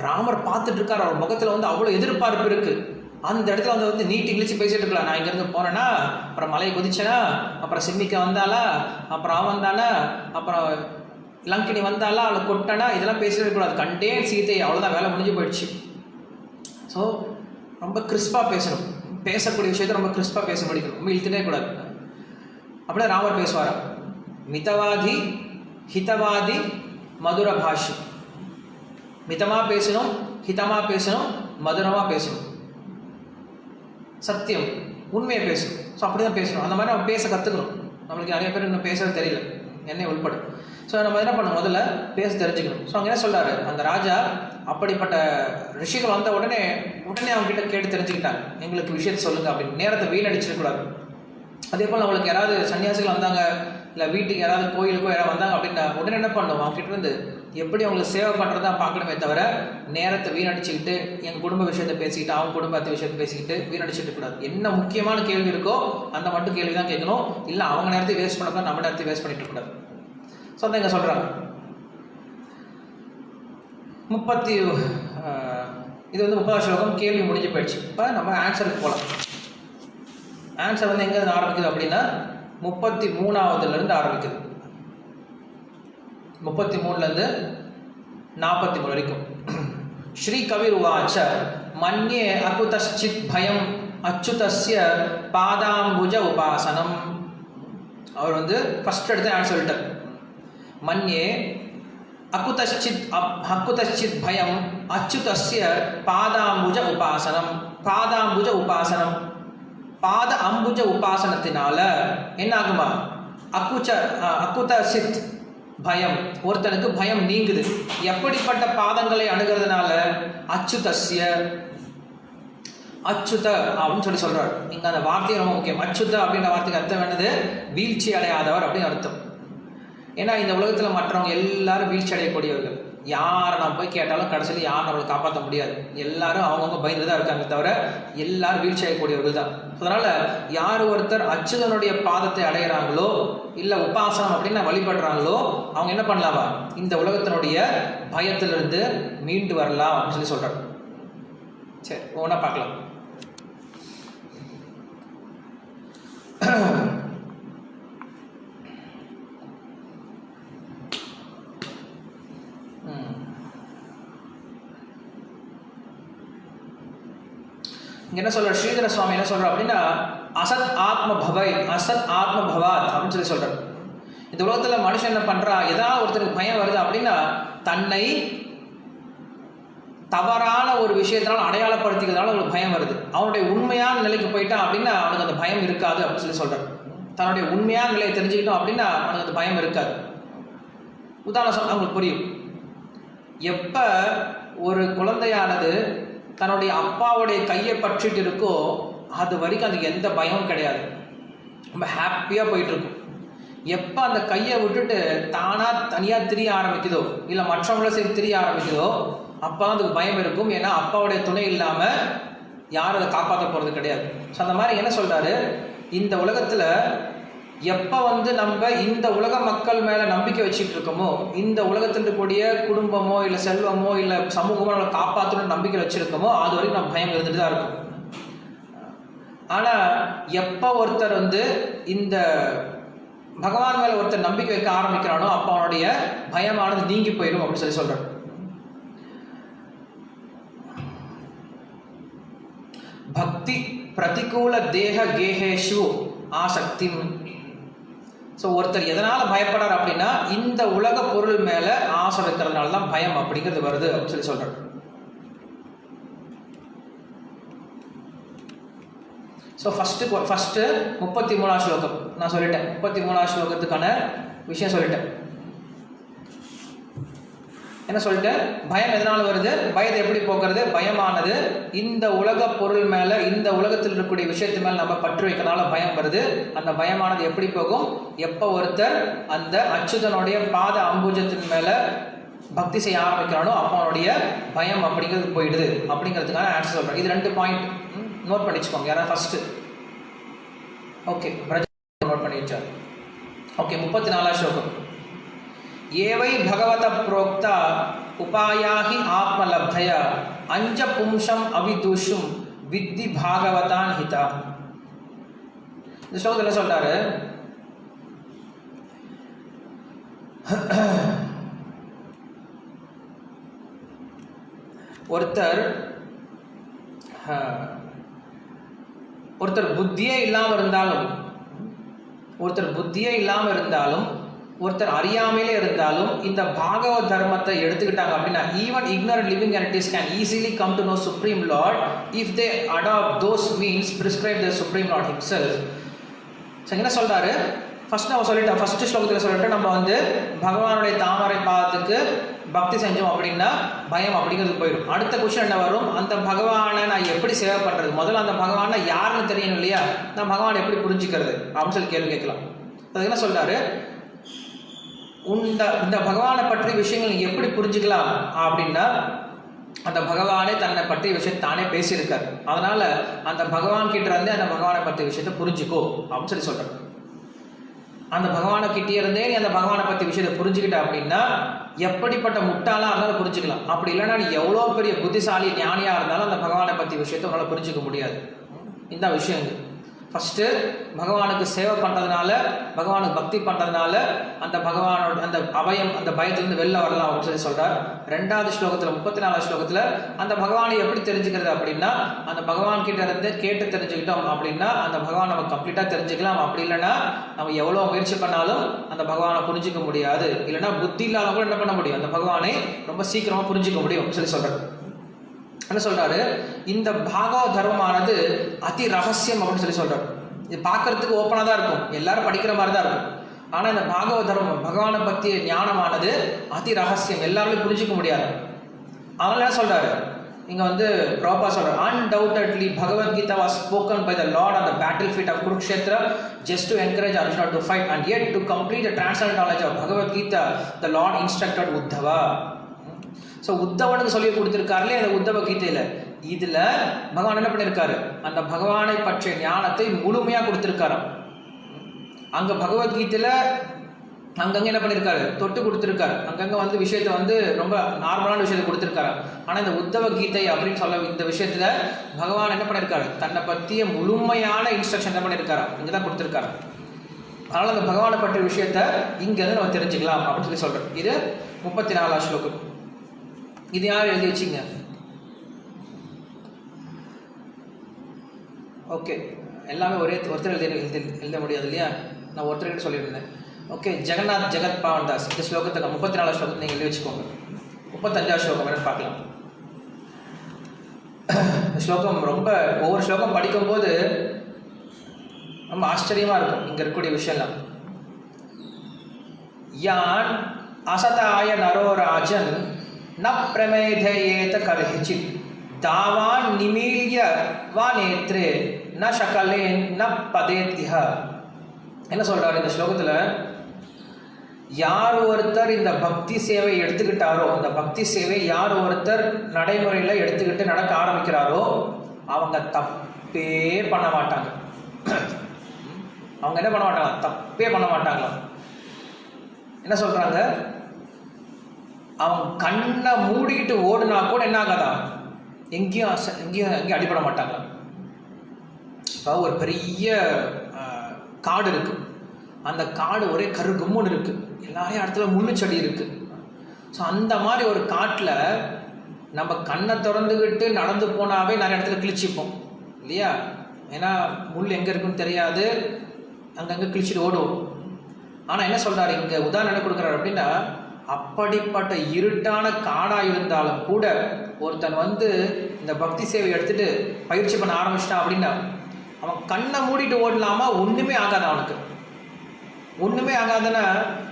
ராமர் பார்த்துட்டு இருக்கார். அவர் முகத்தில் வந்து அவ்வளோ எதிர்பார்ப்பு இருக்குது. அந்த இடத்துல வந்து நீட்டி கிழிச்சு பேசிட்டு இருக்கலாம். நான் இங்கேருந்து போனேன்னா, அப்புறம் மலையை குதிச்சேனா, அப்புறம் சிம்மிக்க வந்தாளா, அப்புறம் அவன் வந்தானா, அப்புறம் லங்கினி வந்தாளா, அவளை கொட்டானா, இதெல்லாம் பேசிட்டு இருக்கக்கூடாது. கண்டேன் சீதை, அவ்வளோதான், வேலை முடிஞ்சு போயிடுச்சு. ஸோ ரொம்ப கிறிஸ்பாக பேசணும். பேசக்கூடிய விஷயத்த ரொம்ப கிறிஸ்பாக பேச முடிக்கணும். ரொம்ப இழுத்துட்டே கூடாது. அப்படியே ராமர் பேசுவார், மிதவாதி ஹிதவாதி மதுர பாஷி. மிதமாக பேசணும், ஹிதமாக பேசணும், மதுரமாக பேசணும், சத்தியம் உண்மையை பேசணும். ஸோ அப்படி தான் பேசணும். அந்த மாதிரி நம்ம பேச கற்றுக்கணும். நம்மளுக்கு நிறைய பேர் இன்னும் பேசுறது தெரியல, என்னை உள்பட. ஸோ நம்ம என்ன பண்ணணும், முதல்ல பேச தெரிஞ்சுக்கணும். ஸோ அங்கே என்ன சொல்கிறாரு, அந்த ராஜா அப்படிப்பட்ட ரிஷிகள் வந்த உடனே அவங்க கிட்ட கேட்டு தெரிஞ்சுக்கிட்டாங்க, எங்களுக்கு விஷயத்தை சொல்லுங்க அப்படின்னு. நேரத்தை வீணடிச்சிடக்கூடாது. அதே போல் அவங்களுக்கு யாராவது சன்னியாசிகள் வந்தாங்க, இல்லை வீட்டுக்கு யாராவது கோயிலுக்கோ யாராவது வந்தாங்க அப்படின்னா உடனே என்ன பண்ணணும், அவங்க கிட்ட இருந்து எப்படி அவங்களுக்கு சேவை பண்ணுறதா பார்க்கணுமே தவிர நேரத்தை வீணடிச்சுக்கிட்டு எங்கள் குடும்ப விஷயத்தை பேசிக்கிட்டு அவங்க குடும்பத்தை விஷயத்தை பேசிக்கிட்டு வீணடிச்சுட்டு கூடாது. என்ன முக்கியமான கேள்வி இருக்கோ அந்த மட்டும் கேள்வி தான் கேட்கணும். இல்லை அவங்க நேரத்தை வேஸ்ட் பண்ணக்கூடாது, நம்ம நேரத்தை வேஸ்ட் பண்ணிட்டு கூடாது. ஸோ அதை இங்கே சொல்கிறாங்க. இது வந்து 30வது ஸ்லோகம், கேள்வி முடிஞ்சு போயிடுச்சு. இப்போ நம்ம ஆன்சருக்கு போகலாம். ஆன்சர் வந்து எங்கே ஆரம்பிக்குது அப்படின்னா 33வது ஆரம்பிக்குது. 33 43 வரைக்கும். ஸ்ரீ கவிர் உவாச்ச மன்யே அகுதச்சித் பயம் அச்சுதஸ்ய பாதாம்புஜ உபாசனம். அவர் வந்து ஃபர்ஸ்ட் எடுத்து நான் சொல்லிட்டார். மன்யே அக்குதச்சித் பயம் அச்சுதஸ்ய பாதாம்புஜ உபாசனம். பாதாம்புஜ உபாசனம், பாத அம்புஜ உபாசனத்தினால என்ன ஆகுமா? அக்குதசித் பயம், ஒருத்தனுக்கு பயம் நீங்குது. எப்படிப்பட்ட பாதங்களை அணுகிறதுனால? அச்சுதஸ்ய, அச்சுத அப்படின்னு சொல்லி சொல்றாரு. இங்க அந்த வார்த்தை ரொம்ப முக்கியம். அச்சுத அப்படின்ற வார்த்தைக்கு அர்த்தம் என்னது? வீழ்ச்சி அடையாதவர் அப்படின்னு அர்த்தம். ஏன்னா இந்த உலகத்துல மற்றவங்க எல்லாரும் வீழ்ச்சி அடையக்கூடியவர்கள். யாரை நம்ம போய் கேட்டாலும் கடைசியில் யாரும் நம்மளை காப்பாற்ற முடியாது. எல்லாரும் அவங்கவுங்க பயந்து தான் இருக்காங்க தவிர எல்லாரும் வீழ்ச்சி அடையக்கூடியவர்கள் தான். அதனால யார் ஒருத்தர் அச்சுதனுடைய பாதத்தை அடைகிறாங்களோ இல்லை உபாசனம் அப்படின்னு வழிபடுறாங்களோ அவங்க என்ன பண்ணலாமா? இந்த உலகத்தினுடைய பயத்திலிருந்து மீண்டு வரலாம் அப்படின்னு சொல்லி சொல்றாரு. சரி, ஒவ்வொன்றா பார்க்கலாம். என்ன சொல்ற ஸ்ரீதர சுவாமி என்ன சொல்ற அப்படின்னா, அசத் ஆத்ம பவை அசத் ஆத்ம பவாத் அப்படின்னு சொல்லி சொல்றாரு. இந்த உலகத்துல மனுஷன் என்ன பண்றா? ஏதாவது ஒருத்தருக்கு பயம் வருது அப்படின்னா தன்னை தவறான ஒரு விஷயத்தினால அடையாளப்படுத்திக்கிறதுனால அவனுக்கு பயம் வருது. அவனுடைய உண்மையான நிலைக்கு போயிட்டான் அப்படின்னா அவனுக்கு அந்த பயம் இருக்காது அப்படின்னு சொல்லி சொல்றாரு. தன்னுடைய உண்மையான நிலையை தெரிஞ்சுக்கிட்டோம் அப்படின்னா அவனுக்கு அந்த பயம் இருக்காது. உதாரணம் சொன்னா அவங்களுக்கு புரியும். எப்ப ஒரு குழந்தையானது தன்னுடைய அப்பாவுடைய கையை பற்றிட்டு இருக்கோ அது வரைக்கும் அதுக்கு எந்த பயமும் கிடையாது, ரொம்ப ஹாப்பியாக போயிட்டு இருக்கும். எப்போ அந்த கையை விட்டுட்டு தானாக தனியாக திரிய ஆரம்பிக்குதோ இல்லை மற்றவங்கள சேர்த்து திரிய ஆரம்பிக்குதோ அப்போ தான் அதுக்கு பயம் இருக்கும். ஏன்னா அப்பாவுடைய துணை இல்லாமல் யாரும் அதை காப்பாற்ற போகிறது கிடையாது. ஸோ அந்த மாதிரி என்ன சொல்கிறாரு, இந்த உலகத்தில் எப்போ வந்து நம்ம இந்த உலக மக்கள் மேலே நம்பிக்கை வச்சுட்டு இருக்கோமோ, இந்த உலகத்தில் இருக்கக்கூடிய குடும்பமோ இல்லை செல்வமோ இல்லை சமூகமோ நம்மளை காப்பாற்றணும்னு நம்பிக்கை வச்சுருக்கோமோ அது வரைக்கும் நம்ம பயம் இருந்துட்டு தான் இருக்கும். ஆனால் எப்போ ஒருத்தர் வந்து இந்த பகவான் மேலே ஒருத்தர் நம்பிக்கை வைக்க ஆரம்பிக்கிறானோ அப்போ அவனுடைய பயமானது நீங்கி போயிடும் அப்படின்னு சொல்லி சொல்கிறார். பக்தி பிரதிகூல தேக கேஹேஷு ஆசக்தி. ஸோ ஒருத்தர் எதனால் பயப்படார் அப்படின்னா இந்த உலக பொருள் மேலே ஆசை வைக்கிறதுனால தான் பயம் அப்படிங்கிறது வருது அப்படின்னு சொல்லி சொல்கிறார். ஸோ ஃபஸ்ட்டு 33ஆம் ஸ்லோகம் நான் சொல்லிட்டேன். 33ஆம் ஸ்லோகத்துக்கான விஷயம் சொல்லிட்டேன். என்ன சொல்லிட்டேன்? பயம் எதனால் வருது? பயத்தை எப்படி போக்குறது? பயமானது இந்த உலக பொருள் மேலே இந்த உலகத்தில் இருக்கக்கூடிய விஷயத்து மேலே நம்ம பற்று வைக்கிறதுனால பயம் வருது. அந்த பயமானது எப்படி போகும்? எப்போ ஒருத்தர் அந்த அச்சுதனுடைய பாத அம்புஜத்தின் மேலே பக்தி செய்ய ஆரம்பிக்கிறானோ அப்போ அவனுடைய பயம் அப்படிங்கிறது போயிடுது அப்படிங்கிறதுக்கான ஆன்சர் சொல்கிறேன். இது 2 பாயிண்ட் நோட் பண்ணிச்சுக்கோங்க. யாராவது ஃபர்ஸ்ட் ஓகே நோட் பண்ணி வச்சார். ஓகே 34ஆம் ஸ்லோகம். ஏவை பகவத புரோக்தா உபாயாஹி ஆத்மலப்தய அஞ்ச பும்சம் அவிதுஷும் வித்தி பாகவதான் ஹிதா. இந்த ஸ்லோகத்தில் என்ன சொல்றாரு? ஒருத்தர் புத்தியே இல்லாமல் இருந்தாலும் ஒருத்தர் அறியாமையிலே இருந்தாலும் இந்த பாகவத் தர்மத்தை எடுத்துக்கிட்டாங்க அப்படின்னா even ignorant living entities can easily come to know Supreme Lord if they adopt those means prescribed by the Supreme Lord himself. So என்ன சொல்றாரு? ஃபர்ஸ்ட் நம்ம சொல்லிட்டோம், ஃபர்ஸ்ட் ஸ்லோகத்தில் சொல்லிட்டு நம்ம வந்து பகவானுடைய தாமரை பாதத்துக்கு பக்தி செஞ்சோம் அப்படின்னா பயம் அப்படிங்கிறது போயிடும். அடுத்த கொஸ்டின் என்ன வரும்? அந்த பகவானை நான் எப்படி சேவை பண்ணுறது? முதல்ல அந்த பகவானை யாருன்னு தெரியணும் இல்லையா? நான் பகவானை எப்படி புரிஞ்சுக்கிறது அப்படின்னு சொல்லி கேள்வி கேட்கலாம். அது என்ன சொல்றாரு? இந்த பகவானை பற்றிய விஷயங்கள் நீங்கள் எப்படி புரிஞ்சுக்கலாம் அப்படின்னா அந்த பகவானே தன்னை பற்றிய விஷயத்தை தானே பேசியிருக்காரு. அதனால அந்த பகவான் கிட்ட இருந்தே அந்த பகவானை பற்றிய விஷயத்தை புரிஞ்சுக்கோ அப்படின்னு சொல்லி சொல்றாரு. அந்த பகவானை கிட்டே இருந்தே நீ அந்த பகவானை பற்றி விஷயத்தை புரிஞ்சுக்கிட்ட அப்படின்னா எப்படிப்பட்ட முட்டாளாக இருந்தாலும் புரிஞ்சுக்கலாம். அப்படி இல்லைன்னா நீ எவ்வளோ பெரிய புத்திசாலி ஞானியாக இருந்தாலும் அந்த பகவானை பற்றி விஷயத்தை உன்னால் புரிஞ்சுக்க முடியாது. இந்த விஷயங்கள் ஃபஸ்ட்டு பகவானுக்கு சேவை பண்ணுறதுனால, பகவானுக்கு பக்தி பண்ணுறதுனால அந்த பகவானோட அந்த அபயம், அந்த பயத்திலேருந்து வெளில வரலாம் அப்படின்னு சொல்லி சொல்கிறார். 2வது ஸ்லோகத்தில் 34வது ஸ்லோகத்தில் அந்த பகவானை எப்படி தெரிஞ்சுக்கிறது அப்படின்னா, அந்த பகவான் கிட்ட இருந்து கேட்டு தெரிஞ்சுக்கிட்டோம் அப்படின்னா அந்த பகவான் நம்ம கம்ப்ளீட்டாக தெரிஞ்சுக்கலாம். அப்படி இல்லைன்னா நம்ம எவ்வளோ முயற்சி பண்ணாலும் அந்த பகவானை புரிஞ்சிக்க முடியாது. இல்லைன்னா புத்தி இல்லாத கூட என்ன பண்ண முடியும், அந்த பகவானை ரொம்ப சீக்கிரமாக புரிஞ்சிக்க முடியும் அப்படின்னு சொல்லி சொல்கிறார். என்ன சொல்றாரு, இந்த பாகவத தர்மமானது அதி ரகசியம் அப்படின்னு சொல்லி சொல்றாரு. இது பார்க்கறதுக்கு ஓப்பனா தான் இருக்கும், எல்லாரும் படிக்கிற மாதிரி தான் இருக்கும். ஆனா இந்த பாகவத தர்மம், பகவானை பற்றிய ஞானமானது அதி ரகசியம், எல்லாருமே புரிஞ்சிக்க முடியாது. அதனால என்ன சொல்றாரு இங்க வந்து ப்ராப்பா சொல்றாரு, undoubtedly Bhagavad-gita was spoken by the Lord on the battlefield of Kurukshetra just to encourage Arjuna to fight, and yet to complete the transcendental knowledge of Bhagavad-gita the Lord instructed Uddhava. So உத்தவனுக்கு சொல்லி கொடுத்துருக்காருலே அந்த உத்தவ கீதையில், இதில் பகவான் என்ன பண்ணியிருக்காரு, அந்த பகவானை பற்றிய ஞானத்தை முழுமையாக கொடுத்துருக்காரு. அங்கே பகவத்கீதையில் அங்கங்கே என்ன பண்ணியிருக்காரு, தொட்டு கொடுத்துருக்காரு. அங்கங்கே வந்து விஷயத்தை வந்து ரொம்ப நார்மலான விஷயத்தை கொடுத்துருக்காரு. ஆனால் இந்த உத்தவ கீதை அப்படின்னு சொல்ல இந்த விஷயத்தில் பகவான் என்ன பண்ணியிருக்காரு, தன்னை பற்றிய முழுமையான இன்ஸ்ட்ரக்ஷன் என்ன பண்ணியிருக்காரு, இங்கே தான் கொடுத்துருக்காரு. அதனால் அந்த பகவானை பற்றிய விஷயத்த இங்கேருந்து நம்ம தெரிஞ்சுக்கலாம் அப்படின்னு சொல்லி சொல்கிறோம். இது 34வது ஸ்லோகம். இது யார் எழுதி வச்சிங்க? ஓகே, எல்லாமே ஒருத்தர் எழுத முடியாது இல்லையா, நான் ஒருத்தர்கிட்ட சொல்லியிருந்தேன். ஓகே, ஜெகநாத் ஜெகத் பாவன் தாஸ் இந்த ஸ்லோகத்துக்கு 34வது ஸ்லோகத்தை நீங்கள் எழுதி வச்சுக்கோங்க. 35வது ஸ்லோகம் வேணும் பார்க்கலாம். ஸ்லோகம் ரொம்ப ஒவ்வொரு ஸ்லோகம் படிக்கும்போது ரொம்ப ஆச்சரியமாக இருக்கும் இங்கே இருக்கக்கூடிய விஷயம்லாம். யான் அசதாய நரோராஜன் ந பிரமேதயேத கலஹிச்சித் தாவான் நிமீல்ய வா நேத்ரே ந சகலே ந பதேத் இஹ. என்ன சொல்றாரு இந்த ஸ்லோகத்தில், யார் ஒருத்தர் இந்த பக்தி சேவை எடுத்துக்கிட்டாரோ, அந்த பக்தி சேவை யார் ஒருத்தர் நடைமுறையில் எடுத்துக்கிட்டு நடக்க ஆரம்பிக்கிறாரோ அவங்க தப்பே பண்ண மாட்டாங்க. அவங்க என்ன பண்ண மாட்டாங்க, தப்பே பண்ண மாட்டாங்களா. என்ன சொல்றாங்க, அவங்க கண்ணை மூடிக்கிட்டு ஓடுனா கூட என்ன ஆகாதான், எங்கேயும் அடிபட மாட்டாங்க. இப்போ ஒரு பெரிய காடு இருக்கு, அந்த காடு ஒரே கருகும்முன்னு இருக்கு, எல்லாரையும் இடத்துல முள்ளுச்செடி இருக்கு. ஸோ அந்த மாதிரி ஒரு காட்டில் நம்ம கண்ணை திறந்துக்கிட்டு நடந்து போனாவே நிறைய இடத்துல கிழிச்சிப்போம் இல்லையா. ஏன்னா முள் எங்கே இருக்குன்னு தெரியாது, அங்கங்கே கிழிச்சிட்டு ஓடுவோம். ஆனால் என்ன சொல்றாரு இங்கே உதாரணம் என்ன கொடுக்குறாரு அப்படின்னா, அப்படிப்பட்ட இருட்டான காடாக இருந்தாலும் கூட ஒருத்தன் வந்து இந்த பக்தி சேவை எடுத்துட்டு பயிற்சி பண்ண ஆரம்பிச்சிட்டான் அப்படின்னா அவன் கண்ணை மூடிட்டு ஓடலாமா, ஒன்றுமே ஆகாது, அவனுக்கு ஒன்றுமே ஆகாதுன்னா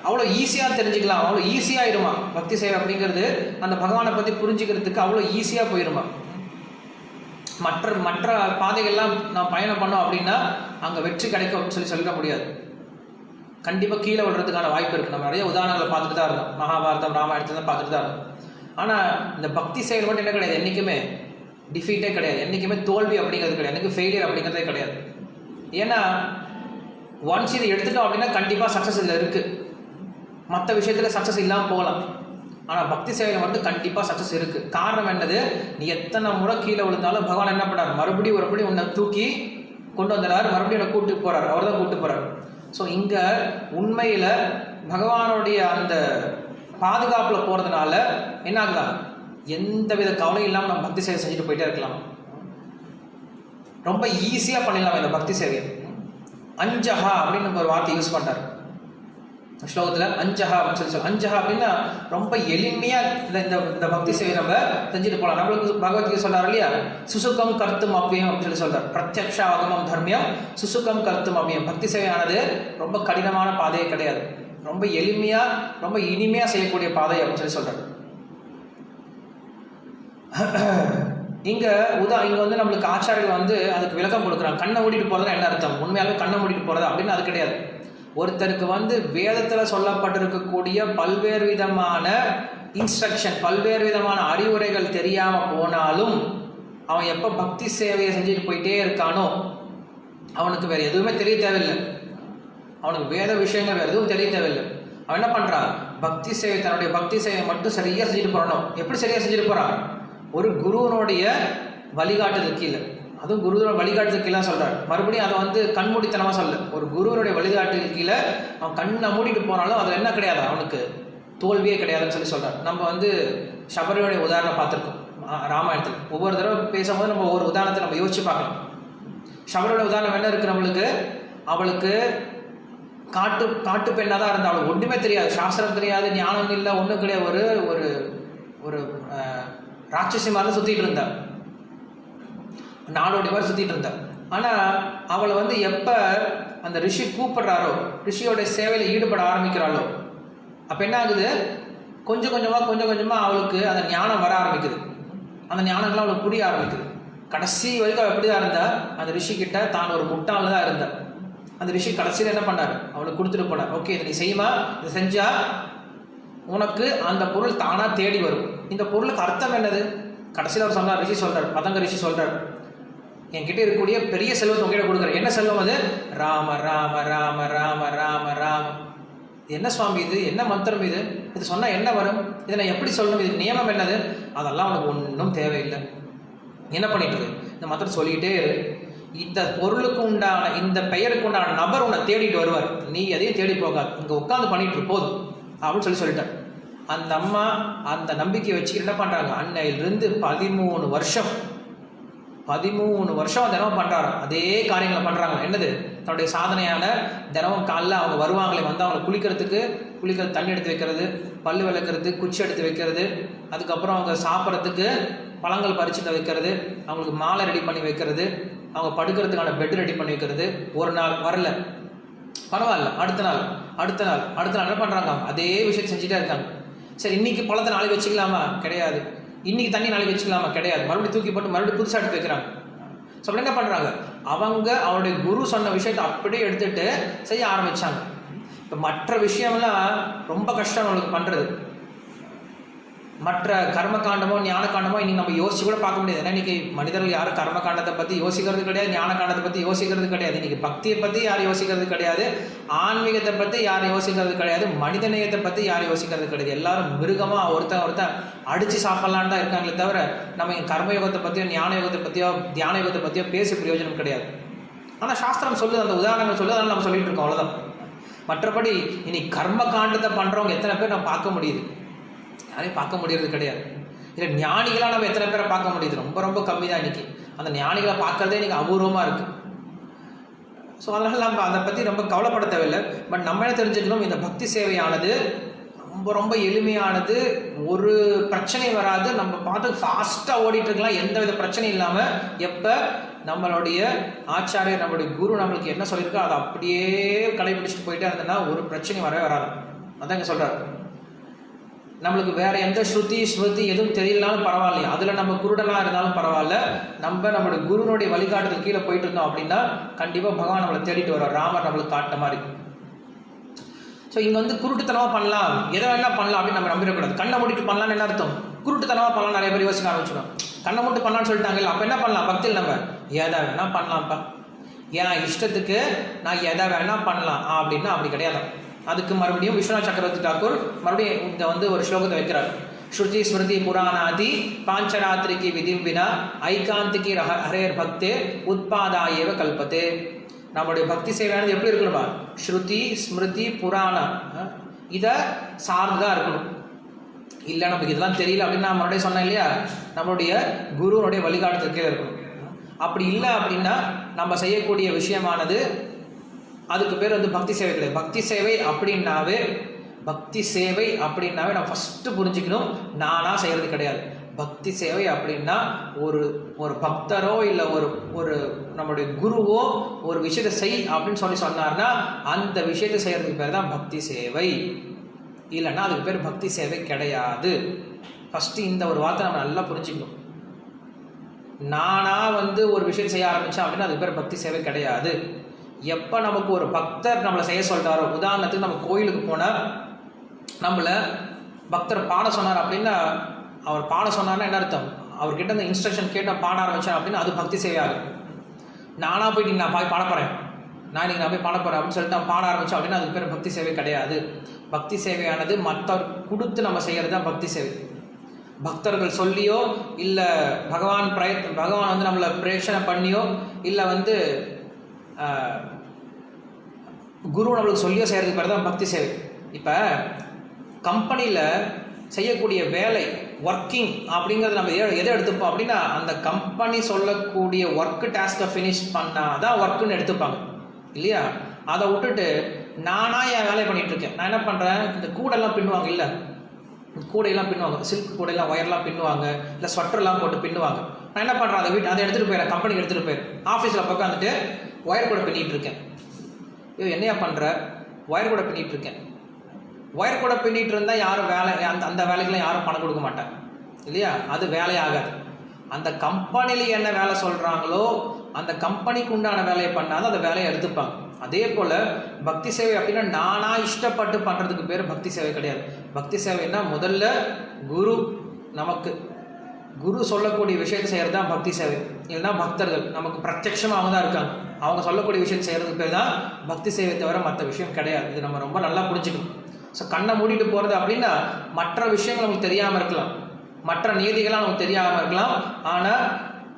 அவ்வளோ ஈஸியாக தெரிஞ்சுக்கலாம், அவ்வளோ ஈஸியாகிடுமா பக்தி சேவை அப்படிங்கிறது. அந்த பகவானை பற்றி புரிஞ்சுக்கிறதுக்கு அவ்வளோ ஈஸியாக போயிடுமா. மற்ற பாதைகள்லாம் நான் பயணம் பண்ணோம் அப்படின்னா அங்கே வெற்றி கிடைக்கும் அப்படின்னு சொல்லிட முடியாது. கண்டிப்பாக கீழே விடுறதுக்கான வாய்ப்பு இருக்குது. நம்ம நிறைய உதாரணங்களை பார்த்துட்டு தான் இருந்தோம், மகாபாரதம் ராமாயணத்தை தான் பார்த்துட்டு தான் இருந்தோம். ஆனால் இந்த பக்தி செயல் மட்டும் என்ன கிடையாது, என்றைக்குமே டிஃபீட்டே கிடையாது, என்றைக்குமே தோல்வி அப்படிங்கிறது கிடையாது, எனக்கு ஃபெயிலியர் அப்படிங்கிறதே கிடையாது. ஏன்னா ஒன்ஸ் இதை எடுத்துட்டோம் அப்படின்னா கண்டிப்பாக சக்ஸஸ் இதில் இருக்குது. மற்ற விஷயத்தில் சக்ஸஸ் இல்லாமல் போகலாம், ஆனால் பக்தி சேவையில் மட்டும் கண்டிப்பாக சக்ஸஸ் இருக்குது. காரணம் என்னது, நீ எத்தனை முறை கீழே விழுந்தாலும் பகவான் என்ன பண்ணார், மறுபடியும் உன்னை தூக்கி கொண்டு வந்துடுறாரு, மறுபடியும் உன்னை கூப்பிட்டு போகிறார், அவர் தான் கூப்பிட்டு போகிறார். ஸோ இங்கே உண்மையில் பகவானுடைய அந்த பாதுகாப்பில் போகிறதுனால என்ன ஆகுதான், எந்த வித கவலையும் இல்லாமல் நம்ம பக்தி சேவை செஞ்சுட்டு போயிட்டே இருக்கலாம். ரொம்ப ஈஸியாக பண்ணிடலாம் இந்த பக்தி சேவையை. அஞ்சஹா அப்படின்னு ஒரு வார்த்தை யூஸ் பண்ணுறார் ஸ்லோகத்தில். அஞ்சஹா அப்படின்னு சொல்லி அஞ்சஹா அப்படின்னா ரொம்ப எளிமையாக இந்த பக்தி சேவை நம்ம செஞ்சுட்டு போகலாம். நம்மளுக்கு பகவத்கீதை சொல்றாரு இல்லையா, சுசுகம் கர்த்தும் அவ்வியம் அப்படின்னு சொல்லி சொல்றார். பிரத்யக்ஷ ஆகமம் தர்மியம் சுசுகம் கர்த்தும் அவ்வியம். பக்தி சேவையானது ரொம்ப கடினமான பாதையே கிடையாது, ரொம்ப எளிமையாக ரொம்ப இனிமையாக செய்யக்கூடிய பாதை அப்படின்னு சொல்லி சொல்றார். இங்கே வந்து நம்மளுக்கு ஆச்சாரியர்கள் வந்து அதுக்கு விளக்கம் கொடுக்குறாங்க. கண்ணை மூடிட்டு போகிறதா என்ன அர்த்தம், உண்மையாகவே கண்ணை மூடிட்டு போகிறதா அப்படின்னு அது கிடையாது. ஒருத்தருக்கு வந்து வேதத்தில் சொல்லப்பட்டிருக்கக்கூடிய பல்வேறு விதமான இன்ஸ்ட்ரக்ஷன், பல்வேறு விதமான அறிவுரைகள் தெரியாமல் போனாலும் அவன் எப்போ பக்தி சேவையை செஞ்சுட்டு போயிட்டே இருக்கானோ அவனுக்கு வேறு எதுவுமே தெரிய தேவையில்லை, அவனுக்கு வேத விஷயங்கள் வேறு எதுவும் தெரிய தேவையில்லை. அவன் என்ன பண்ணுறான், பக்தி சேவை, தன்னுடைய பக்தி சேவை மட்டும் சரியாக செஞ்சுட்டு போகிறானோ. எப்படி சரியாக செஞ்சுட்டு போகிறான், ஒரு குருவனுடைய வழிகாட்டுதல் கீழே அதுவும் குருவோட வழிகாட்டுதல் கீழே சொல்கிறார். மறுபடியும் அதை வந்து கண்மூடித்தனமாக சொல்ல, ஒரு குருவனுடைய வழிகாட்டுதல் கீழே அவன் கண்ணை மூடிட்டு போனாலும் அதில் என்ன கிடையாது, அவனுக்கு தோல்வியே கிடையாதுன்னு சொல்லி சொல்கிறார். நம்ம வந்து சபரியோடைய உதாரணம் பார்த்துருக்கோம் ராமாயணத்தில். ஒவ்வொரு தடவை பேசும்போது நம்ம ஒவ்வொரு உதாரணத்தை நம்ம யோசிச்சு பார்க்கலாம். சபரியோட உதாரணம் என்ன இருக்குது நம்மளுக்கு, அவளுக்கு காட்டு பெண்ணாக தான் இருந்தால், அவளுக்கு ஒன்றுமே தெரியாது, சாஸ்திரம் தெரியாது, ஞானம் இல்லை, ஒன்றும் கிடையாது, ஒரு ஒரு ஒரு ராட்சசி மாதிரி சுற்றிட்டு இருந்தாள், நாடோடி மாதிரி சுற்றிட்டு இருந்தாள். ஆனால் அவளை வந்து எப்போ அந்த ரிஷி கூப்பிடுறாரோ, ரிஷியோட சேவையில் ஈடுபட ஆரம்பிக்கிறாளோ, அப்போ என்ன ஆகுது, கொஞ்சம் கொஞ்சமாக அவளுக்கு அந்த ஞானம் வர ஆரம்பிக்குது. அந்த ஞானங்கள்லாம் அவளுக்கு புரிய ஆரம்பிக்குது. கடைசி வரைக்கும் அவள் எப்படி தான் இருந்தா, அந்த ரிஷிக்கிட்ட தான் ஒரு முட்டாள் தான் இருந்தாள். அந்த ரிஷி கடைசியில் என்ன பண்ணார், அவளுக்கு கொடுத்துட்டு போனார். ஓகே, இதை நீ செய்யுமா, இதை செஞ்சா உனக்கு அந்த பொருள் தானாக தேடி வரும். இந்த பொருளுக்கு அர்த்தம் என்னது, கடைசியில் அவர் சொன்னார், ரிஷி சொல்கிறார், பதங்க ரிஷி சொல்கிறார், என்கிட்ட இருக்கக்கூடிய பெரிய செல்வத்தை உங்ககிட்ட கொடுக்குறேன். என்ன செல்வம் அது, ராம ராம ராம ராம ராம ராம. என்ன சுவாமி இது, என்ன மந்திரம் இது, இது சொன்னால் என்ன வரும், இதை நான் எப்படி சொல்லணும், இது நியமம் என்னது, அதெல்லாம் உனக்கு ஒன்றும் தேவையில்லை. என்ன பண்ணிட்டு இருக்கு, இந்த மந்திரம் சொல்லிக்கிட்டே இரு, இந்த பொருளுக்கு உண்டான, இந்த பெயருக்கு உண்டான நபர் உன்னை தேடிட்டு வருவார், நீ எதையும் தேடி போகாது, இங்கே உட்காந்து பண்ணிட்டு போதும் அப்படின்னு சொல்லிட்டார். அந்த அம்மா அந்த நம்பிக்கையை வச்சுக்கிட்டு என்ன பண்ணுறாங்க, அன்னையிலிருந்து 13 வருஷம் தினமும் பண்ணுறாங்க, அதே காரியங்களை பண்ணுறாங்க. என்னது, தன்னுடைய சாதனையான தினமும் காலைல அவங்க வருவாங்களே, வந்து அவங்களை குளிக்கிறது, தண்ணி எடுத்து வைக்கிறது, பல்லு விளக்குறது, குச்சி எடுத்து வைக்கிறது, அதுக்கப்புறம் அவங்க சாப்பிட்றதுக்கு பழங்கள் பறிச்சுட்டு வைக்கிறது, அவங்களுக்கு மாலை ரெடி பண்ணி வைக்கிறது, அவங்க படுக்கிறதுக்கான பெட் ரெடி பண்ணி வைக்கிறது. ஒரு நாள் வரல, பரவாயில்ல, அடுத்த நாள் என்ன பண்ணுறாங்க, அதே விஷயத்தை செஞ்சுட்டே இருக்காங்க. சரி, இன்னைக்கு பழத்தை நாளைக்கு வச்சுக்கலாமா, கிடையாது. இன்னைக்கு தண்ணி நாளைக்கு வச்சுக்கலாமா, கிடையாது. மறுபடியும் தூக்கி போட்டு மறுபடியும் புதுசாக எடுத்து வைக்கிறாங்க. ஸோ அப்படி என்ன பண்ணுறாங்க, அவங்க அவருடைய குரு சொன்ன விஷயத்தை அப்படியே எடுத்துட்டு செய்ய ஆரம்பித்தாங்க. இப்போ மற்ற விஷயம்லாம் ரொம்ப கஷ்டம் அவங்களுக்கு பண்ணுறது. மற்ற கர்மகாண்டமோ ஞான காண்டமோ இன்னைக்கு நம்ம யோசிச்சு கூட பார்க்க முடியாது. ஏன்னா இன்னைக்கு மனிதர்கள் யாரும் கர்ம காண்டத்தை பற்றி யோசிக்கிறது கிடையாது, ஞான காண்டத்தை பற்றி யோசிக்கிறது கிடையாது. இன்னைக்கு பக்தியை பற்றி யாரும் யோசிக்கிறது கிடையாது, ஆன்மீகத்தை பற்றி யாரும் யோசிக்கிறது கிடையாது, மனிதநேயத்தை பற்றி யாரும் யோசிக்கிறது கிடையாது. எல்லாரும் மிருகமாக ஒருத்தன் அடித்து சாப்பிட்லான்னு தான் இருக்காங்களே தவிர, நம்ம இங்கே கர்மயோகத்தை பற்றியோ ஞான யோகத்தை பற்றியோ தியான யோகத்தை பற்றியோ பேசி பிரயோஜனம் கிடையாது. ஆனால் சாஸ்திரம் சொல்லுது, அந்த உதாரணங்கள் சொல்லுது, அதனால் நம்ம சொல்லிட்டு இருக்கோம், அவ்வளோதான். மற்றபடி இன்னைக்கு கர்ம காண்டத்தை பண்ணுறவங்க எத்தனை பேர் நம்ம பார்க்க முடியுது, யாரையும் பார்க்க முடியறது கிடையாது. இல்லை ஞானிகளாக நம்ம எத்தனை பேரை பார்க்க முடியுது, ரொம்ப கம்மி தான் இன்னைக்கு. அந்த ஞானிகளை பார்க்கறதே இன்னைக்கு அபூர்வமாக இருக்குது. ஸோ அதனால் நம்ம அதை பற்றி ரொம்ப கவலைப்பட தேவையில்லை. பட் நம்ம என்ன தெரிஞ்சுக்கணும், இந்த பக்தி சேவையானது ரொம்ப எளிமையானது, ஒரு பிரச்சனை வராது, நம்ம பார்த்து ஃபாஸ்ட்டாக ஓடிட்டு இருக்கலாம், எந்த வித பிரச்சனையும் இல்லாமல். எப்போ நம்மளுடைய ஆச்சாரியர், நம்மளுடைய குரு நம்மளுக்கு என்ன சொல்லியிருக்கோ அதை அப்படியே கடைபிடிச்சிட்டு போயிட்டே இருந்தோன்னா ஒரு பிரச்சனையும் வரவே வராது. அதான் இங்கே சொல்கிறார். நம்மளுக்கு வேற எந்த ஸ்ருதி ஸ்மிருதி எதுவும் தெரியலனாலும் பரவாயில்லையா, அதில் நம்ம குருடனாக இருந்தாலும் பரவாயில்ல, நம்மளுடைய குருனுடைய வழிகாட்டுதல் கீழே போயிட்டு இருந்தோம் அப்படின்னா கண்டிப்பாக பகவான் நம்மளை தேடிட்டு வர்றார், ராமர் நம்மளுக்கு காட்ட மாதிரி. ஸோ இங்கே வந்து குருட்டுத்தனமாக பண்ணலாம், எதை வேணா பண்ணலாம் அப்படின்னு நம்ம நம்பிடக்கூடாது. கண்ணை மூடிட்டு பண்ணலான்னு என்ன அர்த்தம், குருட்டுத்தனமாக பண்ணலாம் நிறைய பேர் யோசிக்க ஆரம்பிச்சிடும். கண்ணை மூட்டு பண்ணலான்னு சொல்லிட்டாங்க, அப்போ என்ன பண்ணலாம், பக்தியில் நம்ம எதை வேணா பண்ணலாம்ப்பா, ஏன் இஷ்டத்துக்கு நான் எதை வேணா பண்ணலாம் அப்படின்னா அப்படி கிடையாது. அதுக்கு மறுபடியும் விஸ்வநாத் சக்கரவர்த்தி தாக்கூர் மறுபடியும் இங்கே வந்து ஒரு ஸ்லோகத்தை வைக்கிறார். ஸ்ருதி ஸ்மிருதி புராணாதி பாஞ்சராத்திரிக்கு விதிம்பினா ஐகாந்திக்கு ஹரேர் பக்தே உத்பாதாயேவ கல்பத்தே. நம்மளுடைய பக்தி சேவையானது எப்படி இருக்கணுமா, ஸ்ருதி ஸ்மிருதி புராணம் இதை சார்ந்துதான் இருக்கணும். இல்லை நமக்கு இதெல்லாம் தெரியல அப்படின்னு நான் மறுபடியும் சொன்னேன் இல்லையா, நம்மளுடைய குருனுடைய வழிகாட்டுதலுக்கே இருக்கணும். அப்படி இல்லை அப்படின்னா நம்ம செய்யக்கூடிய விஷயமானது அதுக்கு பேர் வந்து பக்தி சேவை கிடையாது. பக்தி சேவை அப்படின்னாவே நம்ம ஃபஸ்ட்டு புரிஞ்சுக்கணும், நானாக செய்கிறது கிடையாது. பக்தி சேவை அப்படின்னா ஒரு பக்தரோ இல்லை ஒரு நம்மளுடைய குருவோ ஒரு விஷயத்தை செய் அப்படின்னு சொன்னார்னா அந்த விஷயத்தை செய்கிறதுக்கு பேர் தான் பக்தி சேவை. இல்லைன்னா அதுக்கு பேர் பக்தி சேவை கிடையாது. ஃபஸ்ட்டு இந்த ஒரு வார்த்தை நம்ம நல்லா புரிஞ்சுக்கணும். நானாக வந்து ஒரு விஷயம் செய்ய ஆரம்பித்தேன் அப்படின்னா அதுக்கு பேர் பக்தி சேவை கிடையாது. எப்போ நமக்கு ஒரு பக்தர் நம்மளை செய்ய சொல்கிறாரோ, உதாரணத்துக்கு நம்ம கோயிலுக்கு போனால் நம்மளை பக்தர் பாட சொன்னார் அப்படின்னா, அவர் பாட சொன்னார்னா என்ன அர்த்தம், அவர்கிட்ட அந்த இன்ஸ்ட்ரக்ஷன் கேட்டு நான் பாட ஆரம்பித்தேன் அப்படின்னா அது பக்தி சேவையாகும். நானாக போயிட்டு நான் பாட போகிறேன், நான் போய் பாட போகிறேன் அப்படின்னு சொல்லிட்டு நான் பாட ஆரம்பித்தோம் அப்படின்னா அதுக்கு பேர் பக்தி சேவை கிடையாது. பக்தி சேவையானது மற்றவர் கொடுத்து நம்ம செய்கிறது தான் பக்தி சேவை. பக்தர்கள் சொல்லியோ இல்லை பகவான் வந்து நம்மளை பிரேஷனை பண்ணியோ இல்லை வந்து குரு நம்மளுக்கு சொல்லியோ செய்கிறதுக்கு பேர் தான் பக்தி சேவை. இப்போ கம்பெனியில் செய்யக்கூடிய வேலை ஒர்க்கிங் அப்படிங்கிறது நம்ம எதை எடுத்துப்போம் அப்படின்னா அந்த கம்பெனி சொல்லக்கூடிய ஒர்க்கு டாஸ்க்கை ஃபினிஷ் பண்ணால் தான் ஒர்க்குன்னு எடுத்துப்பாங்க இல்லையா? அதை விட்டுட்டு நானாக என் வேலையை பண்ணிகிட்ருக்கேன். நான் என்ன பண்ணுறேன், இந்த கூடெல்லாம் பின்னுவாங்க இல்லை, கூடையெல்லாம் பின்னுவாங்க, சில்க் கூடையெல்லாம் ஒயர்லாம் பின்னுவாங்க, இல்லை ஸ்வெட்டர்லாம் போட்டு பின்னுவாங்க. நான் என்ன பண்ணுறேன், அதை எடுத்துகிட்டு போயிடுறேன், கம்பெனிக்கு எடுத்துகிட்டு போயிடுறேன். ஆஃபீஸில் உட்காந்துட்டு ஒயர் கூட பின்னிட்டு இருக்கேன். என்னையா பண்ணுற, ஒயர் கூட பின்னிட்டு இருக்கேன். ஒயர் கூட பின்னிட்டு இருந்தால் யாரும் அந்த வேலைக்கெல்லாம் யாரும் பணம் கொடுக்க மாட்டாங்க இல்லையா? அது வேலையாகாது. அந்த கம்பெனியில் என்ன வேலை சொல்கிறாங்களோ அந்த கம்பெனிக்கு உண்டான வேலையை பண்ணாதான் அந்த வேலையை எடுத்துப்பாங்க. அதே போல் பக்தி சேவை அப்படின்னா நானாக இஷ்டப்பட்டு பண்ணுறதுக்கு பேர் பக்தி சேவை கிடையாது. பக்தி சேவைன்னா முதல்ல குரு சொல்லக்கூடிய விஷயத்தை செய்கிறது தான் பக்தி சேவை. இல்லைன்னா பக்தர்கள் நமக்கு பிரத்யட்சமாக அவங்க தான் இருக்காங்க, அவங்க சொல்லக்கூடிய விஷயத்தை செய்கிறதுக்கு பேர் தான் பக்தி சேவை, தவிர மற்ற விஷயம் கிடையாது. இது நம்ம ரொம்ப நல்லா புரிஞ்சுக்கணும். ஸோ கண்ணை மூடிட்டு போகிறது அப்படின்னா மற்ற விஷயங்கள் நமக்கு தெரியாமல் இருக்கலாம், மற்ற நீதிகள்லாம் நமக்கு தெரியாமல் இருக்கலாம், ஆனால்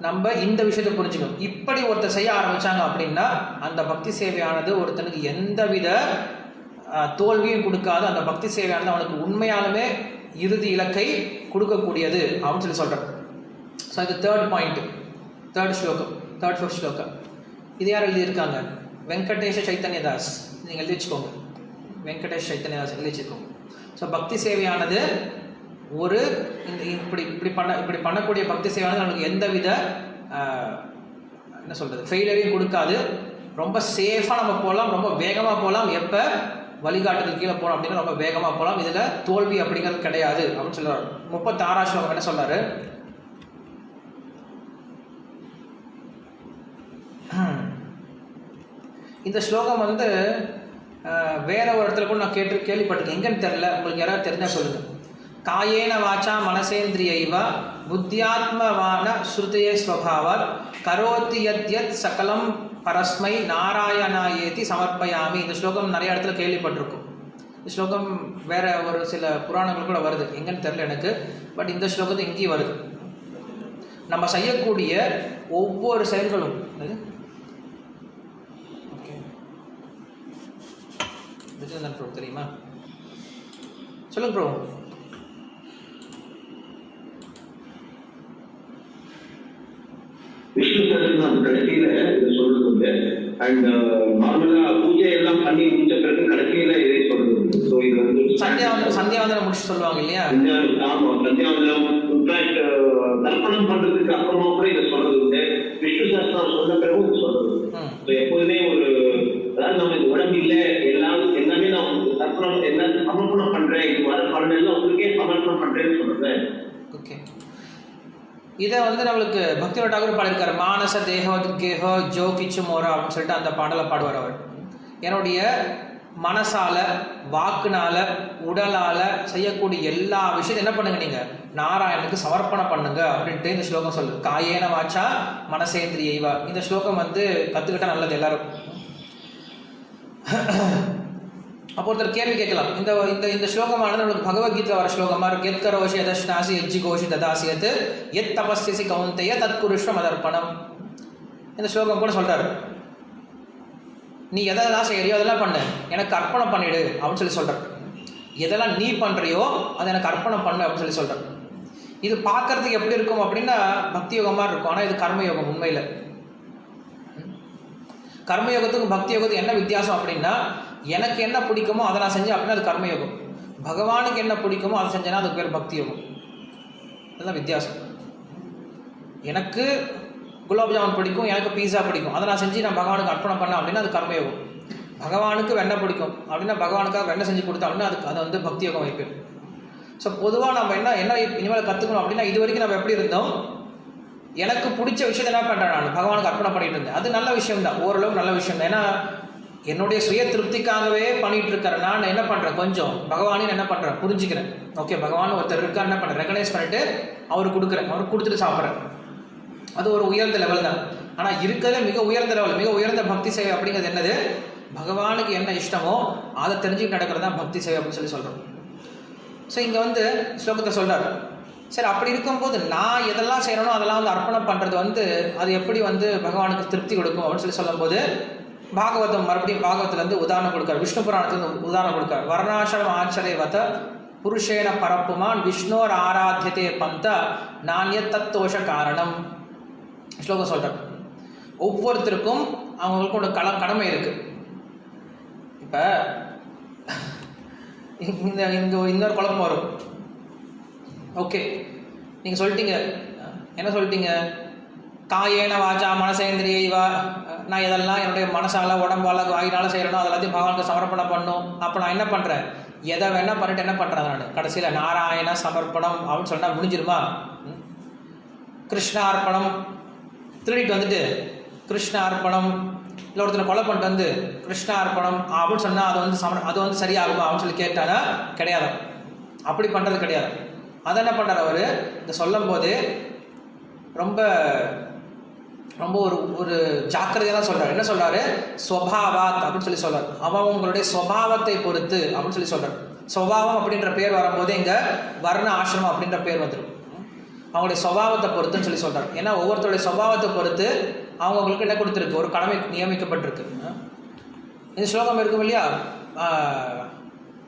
நம்ம இந்த விஷயத்தை புரிஞ்சுக்கணும். இப்படி ஒருத்தர் செய்ய ஆரம்பித்தாங்க அப்படின்னா அந்த பக்தி சேவையானது ஒருத்தனுக்கு எந்தவித தோல்வியும் கொடுக்காது. அந்த பக்தி சேவையானது அவனுக்கு உண்மையாலுமே இறுதி இலக்கை கொடுக்கக்கூடியது அப்படின்னு சொல்கிறேன். ஸோ இது தேர்ட் பாயிண்ட், தேர்ட் ஃபிஃப்த் ஸ்லோகம். இது யார் எழுதியிருக்காங்க? வெங்கடேஷ சைத்தன்யதாஸ். நீங்கள் எழுதி வச்சுக்கோங்க, வெங்கடேஷ் சைத்தன்யதாஸ் எழுதி வச்சுக்கோங்க. ஸோ பக்தி சேவையானது ஒரு இப்படி பண்ணக்கூடிய பக்தி சேவையானது நமக்கு எந்தவித என்ன சொல்கிறது ஃபெயிலியரையும் கொடுக்காது. ரொம்ப சேஃபாக நம்ம போகலாம், ரொம்ப வேகமாக போகலாம். எப்போ வழிகாட்டுதல் கீழே போகலாம் அப்படின்னா ரொம்ப வேகமாக போகலாம். இதில் தோல்வி அப்படிங்கிறது கிடையாது அப்படின்னு சொல்லுவார். 36 ஸ்லோகம் என்ன சொல்றாரு? இந்த ஸ்லோகம் வந்து வேற ஒரு இடத்துல கூட நான் கேள்விப்பட்டிருக்கேன், எங்கன்னு தெரியல, உங்களுக்கு யாராவது தெரிஞ்சா சொல்லுங்க. காயேன வாச்சா மனசேந்திரியைவ புத்தியாத்மவான ஸ்ருதியே ஸ்வபாவாத் கரோதி யத் சகலம் பரஸ்மை நாராயணாயேதி சமர்ப்பயாமி. இந்த ஸ்லோகம் நிறைய இடத்துல கேள்விப்பட்டிருக்கும். இந்த ஸ்லோகம் வேற ஒரு சில புராணங்கள் கூட வருது, எங்கன்னு தெரியல எனக்கு. பட் இந்த ஸ்லோகத்தை இங்கேயும் வருது. நம்ம செய்யக்கூடிய ஒவ்வொரு செயல்களும் தெரியுமா? சொல்லுங்க ப்ரோ. விஷ்ணு சஹஸ்ரநாமம் கடைசியில இது சொல்றது அண்ட் நார்மலா பூஜை எல்லாம் பண்ணி முடிச்ச பிறகு கடைசியில இதை சொல்றது. ஸோ இது வந்து சந்தியாவந்தனம் முடிச்சு சொல்லுவாங்க இல்லையா? ஆமா, சந்தியாவந்தனம் இன்ஃபேக்ட் தர்ப்பணம் பண்றதுக்கு அப்புறமா கூட இதை சொல்றது உண்டு. விஷ்ணு சஹஸ்ரநாமம் சொன்ன பிறகு இது சொல்றது. எப்போதுமே ஒரு அதாவது நம்ம இந்த உடம்பு இல்லை எல்லாமே நான் தர்ப்பணம் எல்லாத்தையும் சமர்ப்பணம் பண்றேன், இது வர பலன் எல்லாம் உங்களுக்கே சமர்ப்பணம் பண்றேன்னு சொல்றேன். ஓகே, இதை வந்து நம்மளுக்கு பக்தியோட டாகூர் பாடியிருக்காரு. மானச தேகோ கேஹோ ஜோ கிச்சு மோரா அப்படின்னு சொல்லிட்டு அந்த பாடலை பாடுவார் அவர். என்னுடைய மனசால வாக்குனால உடலால செய்யக்கூடிய எல்லா விஷயத்தையும் என்ன பண்ணுங்க, நீங்க நாராயணனுக்கு சமர்ப்பணம் பண்ணுங்க அப்படின்ட்டு இந்த ஸ்லோகம் சொல்லுது. காயேன வாச்சா மனசேந்திரியைவா. இந்த ஸ்லோகம் வந்து கத்துக்கிட்டா நல்லது எல்லாரும். அப்போ ஒருத்தர் கேள்வி கேட்கலாம், இந்த இந்த இந்த ஸ்லோகமானது நம்மளுக்கு பகவத்கீதை வர ஸ்லோகமா இருக்கு. எத் கரோஷி யதஷ்னாசி எஜ்ஜி கோஷி ததாசியத் எத் தபஸ்யசி கௌந்தேய தத் குருஷ்வ மதர்ப்பணம். இந்த ஸ்லோகம் கூட சொல்றாரு, நீ எதெல்லாம் செய்யறியோ அதெல்லாம் பண்ணு, எனக்கு அர்ப்பணம் பண்ணிடு அப்படின்னு சொல்றாரு. எதெல்லாம் நீ பண்றியோ அதை எனக்கு அர்ப்பணம் பண்ணு அப்படின்னு சொல்றாரு. இது பார்க்கறதுக்கு எப்படி இருக்கும் அப்படின்னா பக்தி யோகமா இருக்கும், ஆனால் இது கர்மயோகம். உண்மையில கர்மயோகத்துக்கும் பக்தி யோகத்துக்கு என்ன வித்தியாசம் அப்படின்னா, எனக்கு என்ன பிடிக்குமோ அதை நான் செஞ்சேன் அப்படின்னா அது கர்மயோகம். பகவானுக்கு என்ன பிடிக்குமோ அதை செஞ்சேன்னா அதுக்கு பேர் பக்தி யோகம். இதுதான் வித்தியாசம். எனக்கு குலாப் ஜாமுன் பிடிக்கும், எனக்கு பீஸா பிடிக்கும், அதை நான் செஞ்சு நான் பகவானுக்கு அர்ப்பணம் பண்ணேன் அப்படின்னா அது கர்மயோகம். பகவானுக்கு வெண்ணெய் பிடிக்கும் அப்படின்னா பகவானுக்காக வெண்ணெய் செஞ்சு கொடுத்தோம் அப்படின்னா அதை வந்து பக்தி யோகம் வைப்பேன். ஸோ பொதுவாக நம்ம என்ன இனிமேல் கற்றுக்கணும் அப்படின்னா, இது வரைக்கும் நம்ம எப்படி இருந்தோம், எனக்கு பிடிச்ச விஷயத்தை என்ன பண்ணுறேன், நான் பகவானுக்கு அர்ப்பணம் பண்ணிட்டு இருந்தேன். அது நல்ல விஷயம் தான், ஓரளவுக்கு நல்ல விஷயம் தான். ஏன்னா என்னுடைய சுய திருப்திக்காகவே பண்ணிட்டு இருக்கிறேன். நான் என்ன பண்ணுறேன், கொஞ்சம் பகவானையும் என்ன பண்ணுறேன் புரிஞ்சுக்கிறேன். ஓகே, பகவான் ஒருத்தர் இருக்கா, என்ன பண்ணுறேன், ரெகனைஸ் பண்ணிட்டு அவருக்கு கொடுக்குறேன், அவருக்கு கொடுத்துட்டு சாப்பிட்றேன். அது ஒரு உயர்ந்த லெவல் தான். ஆனால் இருக்கிறதுல மிக உயர்ந்த லெவல், மிக உயர்ந்த பக்தி சேவை அப்படிங்கிறது என்னது, பகவானுக்கு என்ன இஷ்டமோ அதை தெரிஞ்சுக்கிட்டு நடக்கிறது தான் பக்தி சேவை அப்படின்னு சொல்கிறோம். ஸோ இங்கே வந்து ஸ்லோகத்தை சொல்கிறார், சரி, அப்படி இருக்கும்போது நான் எதெல்லாம் செய்யறனோ அதெல்லாம் வந்து அர்ப்பணம் பண்றது வந்து அது எப்படி வந்து பகவானுக்கு திருப்தி கொடுக்கும் அப்படின்னு சொல்லும்போது பாகவதம் மறுபடியும் பாகவத்துல இருந்து உதாரணம் கொடுக்காரு, விஷ்ணு புராணத்துல இருந்து உதாரணம் கொடுக்காரு. வர்ணாசிரம ஆச்சரியவத புருஷேன பரப்புமான் விஷ்ணோர் ஆராத்தியதே பந்த நானிய தத்தோஷ காரணம் ஸ்லோகம் சொல்றார். ஒவ்வொருத்தருக்கும் அவங்களுக்கு ஒரு கடமை இருக்கு. இப்ப இங்க இன்னொரு குழப்பம் வரும். ஓகே, நீங்க சொல்லிட்டீங்க, என்ன சொல்லிட்டீங்க, காயேன வாச்சா மனசேந்திரியவா, நான் இதெல்லாம் என்னுடைய மனசால உடம்பால வாயினால செய்யறனோ அதெல்லாத்தையும் பகவானுக்கு சமர்ப்பணம் பண்ணும். அப்போ நான் என்ன பண்றேன், எதை வேணா பண்ணிட்டு என்ன பண்றேன், நான் கடைசியில நாராயண சமர்ப்பணம் அப்படின்னு சொன்னா முடிஞ்சிருமா? கிருஷ்ணார்ப்பணம் திருடிட்டு வந்துட்டு கிருஷ்ணார்ப்பணம், இல்லை ஒருத்தனை கொலை பண்ணிட்டு வந்து கிருஷ்ணார்ப்பணம் அப்படின்னு சொன்னா அது வந்து சரியாகுமா அப்படின்னு சொல்லி கேட்டானா கிடையாது, அப்படி பண்றது கிடையாது. அதை என்ன பண்றாரு அவரு இந்த சொல்லும் போது ரொம்ப ரொம்ப ஒரு ஜாக்கிரதையாக தான் சொல்றாரு. என்ன சொல்றாரு, ஸ்வபாவாத் அப்படின்னு சொல்லி சொல்றாரு. அவங்களுடைய ஸ்வபாவத்தை பொறுத்து அப்படின்னு சொல்லி சொல்றாரு. ஸ்வபாவம் அப்படின்ற பேர் வரும்போது இங்க வர்ண ஆசிரமம் அப்படின்ற பேர் வந்துடும். அவங்களுடைய ஸ்வபாவத்தை பொறுத்துன்னு சொல்லி சொல்றாரு. ஏன்னா ஒவ்வொருத்தருடைய ஸ்வபாவத்தை பொறுத்து அவங்களுக்கு என்ன கொடுத்துருக்கு, ஒரு கடமை நியமிக்கப்பட்டிருக்கு. இந்த ஸ்லோகம் இருக்கும் இல்லையா,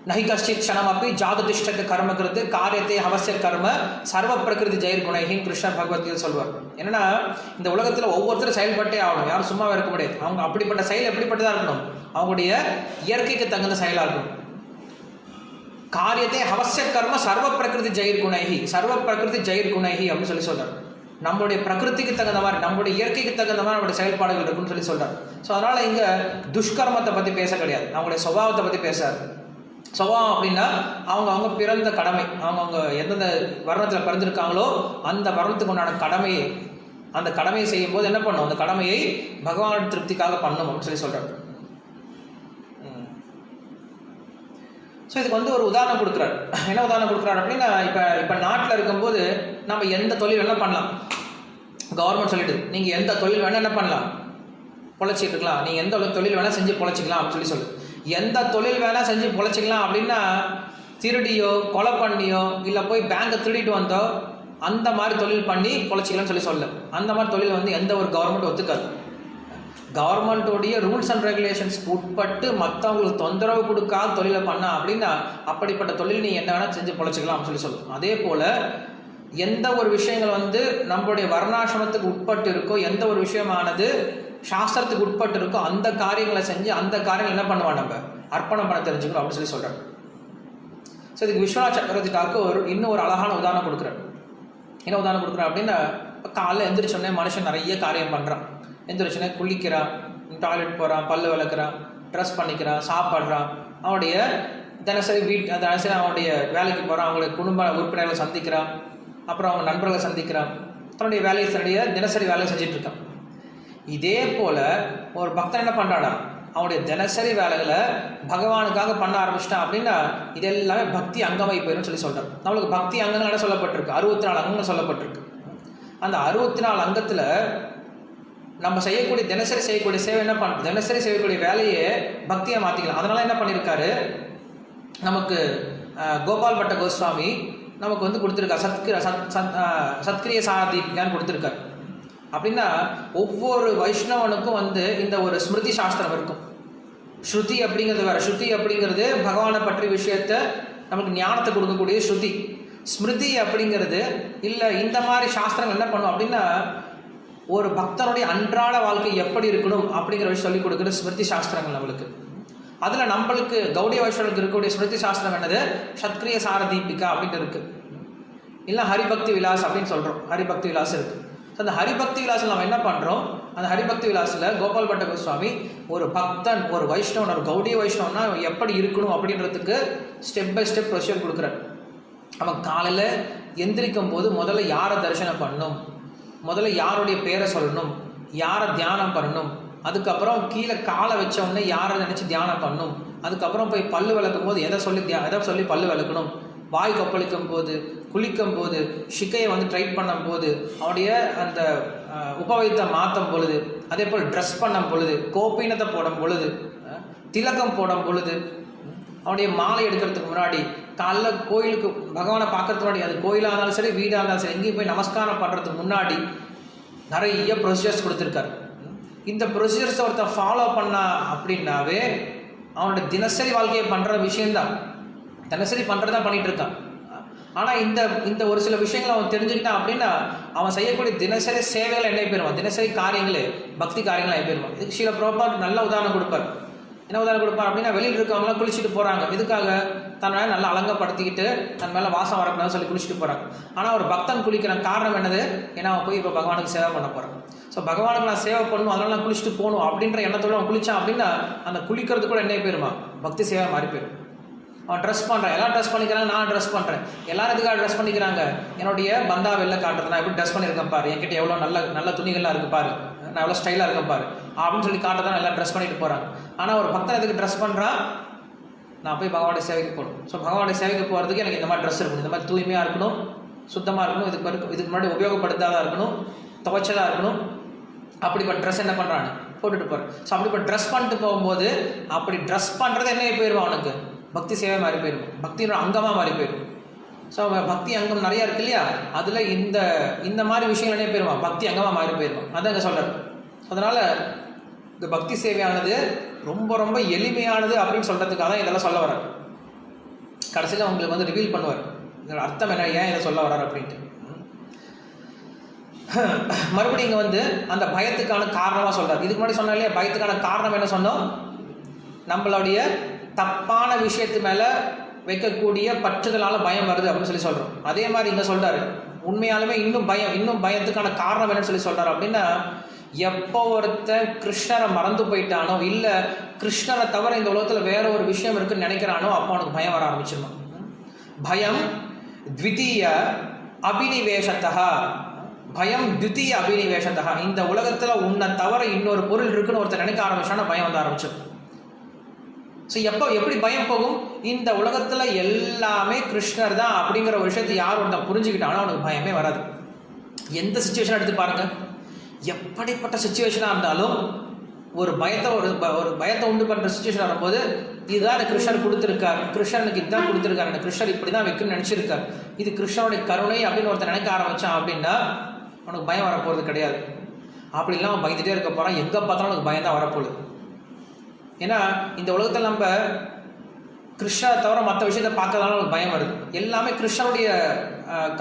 நஹி கஷ்டித் க்ஷணம் அப்படி ஜாதுதிஷ்டத்து கர்ம கிருத்து காரியத்தை அவசிய கர்ம சர்வ பிரகிருதி ஜெயர் குணைஹின்னு கிருஷ்ணர் பகவத்கீதை சொல்வார். என்னன்னா இந்த உலகத்தில் ஒவ்வொருத்தரும் செயல்பட்டே ஆகணும், யாரும் சும்மாவே இருக்க முடியாது. அவங்க அப்படிப்பட்ட செயல் எப்படிப்பட்டதாக இருக்கணும், அவங்களுடைய இயற்கைக்கு தகுந்த செயலாக இருக்கணும். காரியத்தை அவசிய கர்ம சர்வ பிரகிருதி ஜெயர் குணைஹி, சர்வ பிரகிருதி ஜெயர் குணைஹி அப்படின்னு சொல்லி சொல்றார். நம்மளுடைய பிரகிருதிக்கு தகுந்த மாதிரி, நம்மளுடைய இயற்கைக்கு தகுந்த மாதிரி நம்மளுடைய செயல்பாடுகள் இருக்குன்னு சொல்லி சொல்றார். ஸோ அதனால இங்க துஷ்கர்மத்தை பற்றி பேச கிடையாது, அவங்களுடைய சுபாவத்தை பற்றி பேசாரு. சுபாவம் அப்படின்னா அவங்க பிறந்த கடமை, அவங்க எந்தெந்த வர்ணத்தில் பிறந்திருக்காங்களோ அந்த வர்ணத்துக்கு உண்டான கடமையை, அந்த கடமையை செய்யும் போது என்ன பண்ணும், அந்த கடமையை பகவான் திருப்திக்காக பண்ணும் அப்படின்னு சொல்லி சொல்றாரு. ஸோ இதுக்கு வந்து ஒரு உதாரணம் கொடுக்குறாரு. என்ன உதாரணம் கொடுக்குறாரு அப்படின்னா, இப்போ நாட்டில் இருக்கும்போது நம்ம எந்த தொழில் வேணால் பண்ணலாம். கவர்மெண்ட் சொல்லிட்டு நீங்கள் எந்த தொழில் வேணால் என்ன பண்ணலாம், பொழைச்சிட்டு இருக்கலாம், நீங்கள் எந்த தொழில் வேணால் செஞ்சு பொழைச்சிக்கலாம் அப்படின்னு சொல்லி எந்த தொழில் வேணால் செஞ்சு பொழைச்சிக்கலாம். அப்படின்னா திருடியோ கொலை பண்ணியோ இல்லை போய் பேங்கை திருடிட்டு வந்தோ அந்த மாதிரி தொழில் பண்ணி பொழைச்சிக்கலாம்னு சொல்ல, அந்த மாதிரி தொழில் வந்து எந்த ஒரு கவர்மெண்ட் ஒத்துக்காது. கவர்மெண்ட்டோடைய ரூல்ஸ் அண்ட் ரெகுலேஷன்ஸ்க்கு உட்பட்டு மற்றவங்களுக்கு தொந்தரவு கொடுக்காத தொழிலை பண்ணா அப்படின்னா அப்படிப்பட்ட தொழில் நீ என்ன வேணால் செஞ்சு பொழைச்சிக்கலாம் அப்படின்னு சொல்லி அதே போல் எந்த ஒரு விஷயங்கள் வந்து நம்மளுடைய வர்ணாசிரமத்துக்கு உட்பட்டு இருக்கோ, எந்த ஒரு விஷயமானது சாஸ்திரத்துக்கு உட்பட்டு இருக்கோ அந்த காரியங்களை செஞ்சு அந்த காரியங்கள் என்ன பண்ணுவான், நம்ம அர்ப்பணம் பண்ண தெரிஞ்சுக்கணும் அப்படின்னு சொல்லி சொல்கிறார். ஸோ இதுக்கு விஸ்வநாத் சக்கரவர்த்தி தாக்கூர் இன்னும் ஒரு அழகான உதாரணம் கொடுக்குறார். என்ன உதாரணம் கொடுக்குறார் அப்படின்னா, இப்போ காலைல எந்திரிச்சோடனே மனுஷன் நிறைய காரியம் பண்ணுறான். எந்திரிச்சோடனே குளிக்கிறான், டாய்லெட் போகிறான், பல்லு விளக்குறான், ட்ரெஸ் பண்ணிக்கிறான், சாப்பிட்றான், அவனுடைய தினசரி அவனுடைய வேலைக்கு போகிறான், அவங்களுடைய குடும்ப உறுப்பினர்களை சந்திக்கிறான், அப்புறம் அவங்க நண்பர்களை சந்திக்கிறான், தன்னுடைய வேலையை தினசரி வேலையை செஞ்சுட்டு இருக்கான். இதே போல் ஒரு பக்தன் என்ன பண்ணுறானா, அவனுடைய தினசரி வேலைகளை பகவானுக்காக பண்ண ஆரம்பிச்சிட்டான் அப்படின்னா இது எல்லாமே பக்தி அங்கமாகி போயிடும் சொல்லி சொல்கிறார். நம்மளுக்கு பக்தி அங்கங்கள் என்ன சொல்லப்பட்டிருக்கு, 64 அங்கங்கள் சொல்லப்பட்டிருக்கு. அந்த 64 அங்கத்தில் நம்ம செய்யக்கூடிய தினசரி செய்யக்கூடிய சேவை என்ன தினசரி செய்யக்கூடிய வேலையே பக்தியாக மாற்றிக்கலாம். அதனால என்ன பண்ணியிருக்காரு, நமக்கு கோபால் பட்ட கோஸ்வாமி நமக்கு வந்து கொடுத்துருக்காரு, சத்கிரிய சாதீப்கான்னு கொடுத்துருக்காரு. அப்படின்னா ஒவ்வொரு வைஷ்ணவனுக்கும் வந்து இந்த ஒரு ஸ்மிருதி சாஸ்திரம் இருக்கும். ஸ்ருதி அப்படிங்கிறது வேற, ஸ்ருதி அப்படிங்கிறது பகவானை பற்றிய விஷயத்த நமக்கு ஞானத்தை கொடுக்கக்கூடிய ஸ்ருதி. ஸ்மிருதி அப்படிங்கிறது இல்லை, இந்த மாதிரி சாஸ்திரங்கள் என்ன பண்ணும் அப்படின்னா ஒரு பக்தனுடைய அன்றாட வாழ்க்கை எப்படி இருக்கணும் அப்படிங்கிற விஷயம் சொல்லிக் கொடுக்குற ஸ்மிருதி சாஸ்திரங்கள் நம்மளுக்கு. அதில் நம்மளுக்கு கௌடிய வைஷ்ணவர்களுக்கு இருக்கக்கூடிய ஸ்மிருதி சாஸ்திரம் என்னது, சத்கிரிய சாரதீபிகா அப்படின்னு இருக்கு, இல்லை ஹரிபக்தி விலாஸ் அப்படின்னு சொல்கிறோம். ஹரிபக்தி விலாஸ் இருக்குது. ஸோ அந்த ஹரிபக்தி விலாசில் நம்ம என்ன பண்ணுறோம், அந்த ஹரிபக்தி விலாசில் கோபால் பட்ட கோஸ்வாமி ஒரு பக்தன், ஒரு வைஷ்ணவன், ஒரு கௌடிய வைஷ்ணவனா எப்படி இருக்கணும் அப்படின்றதுக்கு ஸ்டெப் பை ஸ்டெப் ப்ரொசீஜர் கொடுக்குறாரு. அவன் காலையில் எந்திரிக்கும் போது முதல்ல யாரை தரிசனம் பண்ணணும், முதல்ல யாருடைய பேரை சொல்லணும், யாரை தியானம் பண்ணணும், அதுக்கப்புறம் கீழே காலை வச்ச உடனே யாரை நினச்சி தியானம் பண்ணணும், அதுக்கப்புறம் போய் பல்லு விளக்கும் போது எதை சொல்லி பல்லு விளக்கணும், வாய் கொப்பளிக்கும் போது, குளிக்கும் போது, ஷிக்கையை வந்து ட்ரைட் பண்ணும் போது, அவனுடைய அந்த உபவயத்தை மாற்றும் பொழுது, அதே போல் ட்ரெஸ் பண்ணும் பொழுது, கோபீனத்தை போடும் பொழுது, திலகம் போடும் பொழுது, அவனுடைய மாலை எடுக்கிறதுக்கு முன்னாடி, காலைல கோயிலுக்கு பகவானை பார்க்கறதுக்கு முன்னாடி, அது கோயிலாக இருந்தாலும் சரி வீடாக இருந்தாலும் சரி எங்கேயும் போய் நமஸ்காரம் பண்ணுறதுக்கு முன்னாடி நிறைய ப்ரொசீஜர்ஸ் கொடுத்துருக்காரு. இந்த ப்ரொசீஜர்ஸை ஒருத்தர் ஃபாலோ பண்ணா அப்படின்னாவே அவனோட தினசரி வாழ்க்கையை பண்ணுற விஷயந்தான், தினசரி பண்ணுறதா பண்ணிகிட்டு இருக்கான். ஆனால் இந்த ஒரு சில விஷயங்களை அவன் தெரிஞ்சுக்கிட்டான் அப்படின்னா அவன் செய்யக்கூடிய தினசரி சேவைகள் என்ன போயிடுவான், தினசரி காரியங்களே பக்தி காரியங்கள் என்ன போயிடுவான். இதுக்கு ஸ்ரீல பிரபுபாத் நல்ல உதாரணம் கொடுப்பார். என்ன உதாரணம் கொடுப்பார் அப்படின்னா, வெளியில் இருக்கவங்களாம் குளிச்சுட்டு போகிறாங்க, இதுக்காக தன்னை நல்லா அலங்கப்படுத்திக்கிட்டு தன் மேலே வாசம் வரக்கூடாதுன்னு சொல்லி குளிச்சுட்டு போகிறாங்க. ஆனால் ஒரு பக்தன் குளிக்கிற காரணம் என்னது, ஏன்னா அவன் போய் இப்போ பகவானுக்கு சேவை பண்ண போகிறான். ஸோ பகவானுக்கு நான் சேவை பண்ணணும், அதனால நான் குளிச்சுட்டு போகணும் அப்படின்ற எண்ணத்தோடு அவன் குளிச்சான் அப்படின்னா அந்த குளிக்கிறது கூட என்ன போயிருமா, பக்தி சேவை மாறி போயிடும். அவன் ட்ரெஸ் பண்ணுறான், எல்லாம் ட்ரெஸ் பண்ணிக்கிறாங்க, நான் ட்ரெஸ் பண்ணுறேன், எல்லாரும் எதுக்காக ட்ரெஸ் பண்ணிக்கிறாங்க, என்னுடைய பந்தா வெளில காட்டுறது, நான் எப்படி ட்ரெஸ் பண்ணியிருக்கேன் பாரு, என்கிட்ட எவ்வளோ நல்ல துணிகள்லாம் இருக்குது பாரு, நான் எவ்வளோ ஸ்டைலாக இருக்கேன் பாரு அப்படின்னு சொல்லி காட்டுறதான் எல்லாம் ட்ரெஸ் பண்ணிட்டு போகிறாங்க. ஆனால் ஒரு பக்தன் எதுக்கு ட்ரெஸ் பண்ணுறான், நான் போய் பகவானுடைய சேவைக்கு போகணும். ஸோ பகவானுடைய சேவைக்கு போகிறதுக்கு எனக்கு இந்த மாதிரி ட்ரெஸ் இருக்கணும், இந்த மாதிரி தூய்மையாக இருக்கணும், சுத்தமாக இருக்கணும், இதுக்கு முன்னாடி உபயோகப்படுத்தாதான் இருக்கணும், துவைச்சதாக இருக்கணும், அப்படிப்பட்ட ட்ரெஸ் என்ன பண்ணுறான்னு போட்டுட்டு போகிறேன். ஸோ அப்படிப்பட்ட ட்ரெஸ் பண்ணிட்டு போகும்போது அப்படி ட்ரெஸ் பண்ணுறது என்ன போயிடுவான், அவனுக்கு பக்தி சேவை மாறி போயிடும், பக்தியோட அங்கமாக மாறி போயிடும். ஸோ பக்தி அங்கம் நிறையா இருக்கு இல்லையா, அதில் இந்த மாதிரி விஷயங்கள் என்ன போயிடுவான், பக்தி அங்கமாக மாறி போயிடுவான். அதான் இங்கே சொல்கிறார். அதனால் இந்த பக்தி சேவையானது ரொம்ப ரொம்ப எளிமையானது அப்படின்னு சொல்கிறதுக்காக தான் இதெல்லாம் சொல்ல வர்றார். கடைசியில் உங்களுக்கு வந்து ரிவீல் பண்ணுவார் இதோட அர்த்தம் என்ன, ஏன் இதை சொல்ல வர்றார் அப்படின்ட்டு. மறுபடியும் இங்கே வந்து அந்த பயத்துக்கான காரணமாக சொல்கிறார். இதுக்கு முன்னாடி சொன்னா இல்லையா, பயத்துக்கான காரணம் என்ன சொன்னோம், நம்மளுடைய தப்பான விஷயத்து மேலே வைக்கக்கூடிய பற்றுதலால் பயம் வருது அப்படின்னு சொல்லி சொல்கிறோம். அதே மாதிரி இங்கே சொல்கிறாரு, உண்மையாலுமே இன்னும் பயத்துக்கான காரணம் என்னன்னு சொல்லி சொல்கிறார் அப்படின்னா, எப்போ ஒருத்தன் கிருஷ்ணரை மறந்து போயிட்டானோ, இல்லை கிருஷ்ணரை தவிர இந்த உலகத்தில் வேற ஒரு விஷயம் இருக்குன்னு நினைக்கிறானோ, அப்போ அவனுக்கு பயம் வர ஆரம்பிச்சிடணும். பயம் த்விதீய அபினிவேஷத்தா, பயம் த்விதீய அபினிவேஷத்தா, இந்த உலகத்தில் உன்னை தவிர இன்னொரு பொருள் இருக்குன்னு ஒருத்தர் நினைக்க ஆரம்பிச்சானா பயம் வந்து ஆரம்பிச்சிடும். ஸோ எப்படி பயம் போகும், இந்த உலகத்தில் எல்லாமே கிருஷ்ணர் தான் அப்படிங்கிற ஒரு விஷயத்தை யார் ஒருத்தன் புரிஞ்சுக்கிட்டானோ அவனுக்கு பயமே வராது. எந்த சுச்சுவேஷன் எடுத்து பாருங்க, எப்படிப்பட்ட சுச்சுவேஷனாக இருந்தாலும் ஒரு பயத்தை உண்டு பண்ணுற சுச்சுவேஷன் வரும்போது, இதுதான் எனக்கு கிருஷ்ணர் கொடுத்துருக்கார், கிருஷ்ணனுக்கு இதுதான் கொடுத்துருக்காரு, எனக்கு கிருஷ்ணர் இப்படி தான் வைக்கணும்னு நினச்சிருக்கார், இது கிருஷ்ணனுடைய கருணை அப்படின்னு ஒருத்தர் நினைக்க ஆரம்பித்தான் அப்படின்னா அவனுக்கு பயம் வரப்போகிறது கிடையாது. அப்படி இல்லாமல் பயந்துகிட்டே இருக்க போகிறான், எங்கே பார்த்தாலும் அவனுக்கு பயம் தான் வரப்போகுது. ஏன்னா இந்த உலகத்தில் நம்ம கிருஷ்ணரை தவிர மற்ற விஷயத்தை பார்க்கறதுனால நமக்கு பயம் வருது. எல்லாமே கிருஷ்ணனுடைய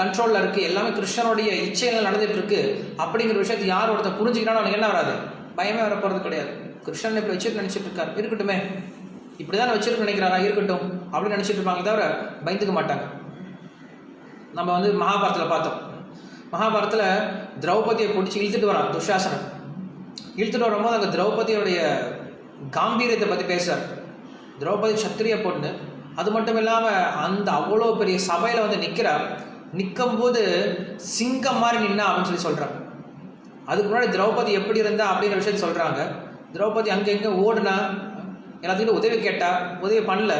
கண்ட்ரோலில் இருக்குது, எல்லாமே கிருஷ்ணனுடைய இச்சைகள் நடந்துகிட்டு இருக்கு அப்படிங்கிற விஷயத்தை யார் ஒருத்தர் புரிஞ்சுக்கிட்டாலும் அவனுக்கு என்ன வராது, பயமே வரப்போகிறது கிடையாது. கிருஷ்ணன் இப்படி வச்சுட்டு நினச்சிட்டு இருக்காரு, இருக்கட்டுமே, இப்படி தான் வச்சுருக்கு நினைக்கிறாரா, இருக்கட்டும் அப்படின்னு நினச்சிட்டு இருப்பாங்க தவிர பயந்துக்க மாட்டாங்க. நம்ம வந்து மகாபாரத்தில் பார்த்தோம். மகாபாரத்தில் திரௌபதியை பிடிச்சி இழுத்துட்டு வரான் துஷாசனன். இழுத்துட்டு வரும்போது அங்கே திரௌபதியோடைய காம்பீரியத்தை பற்றி பேசுகிறார். திரௌபதி சத்திரிய பொண்ணு, அது மட்டும் இல்லாமல் அந்த அவ்வளோ பெரிய சபையில் வந்து நிற்கிறார். நிற்கும்போது சிங்கம் மாதிரி நின்னா அப்படின்னு சொல்லி சொல்கிறாங்க. அதுக்கு முன்னாடி திரௌபதி எப்படி இருந்தா அப்படிங்கிற விஷயத்த சொல்கிறாங்க. திரௌபதி அங்கே எங்கே ஓடுனா, எல்லாத்துக்கிட்ட உதவி கேட்டா, உதவி பண்ணல,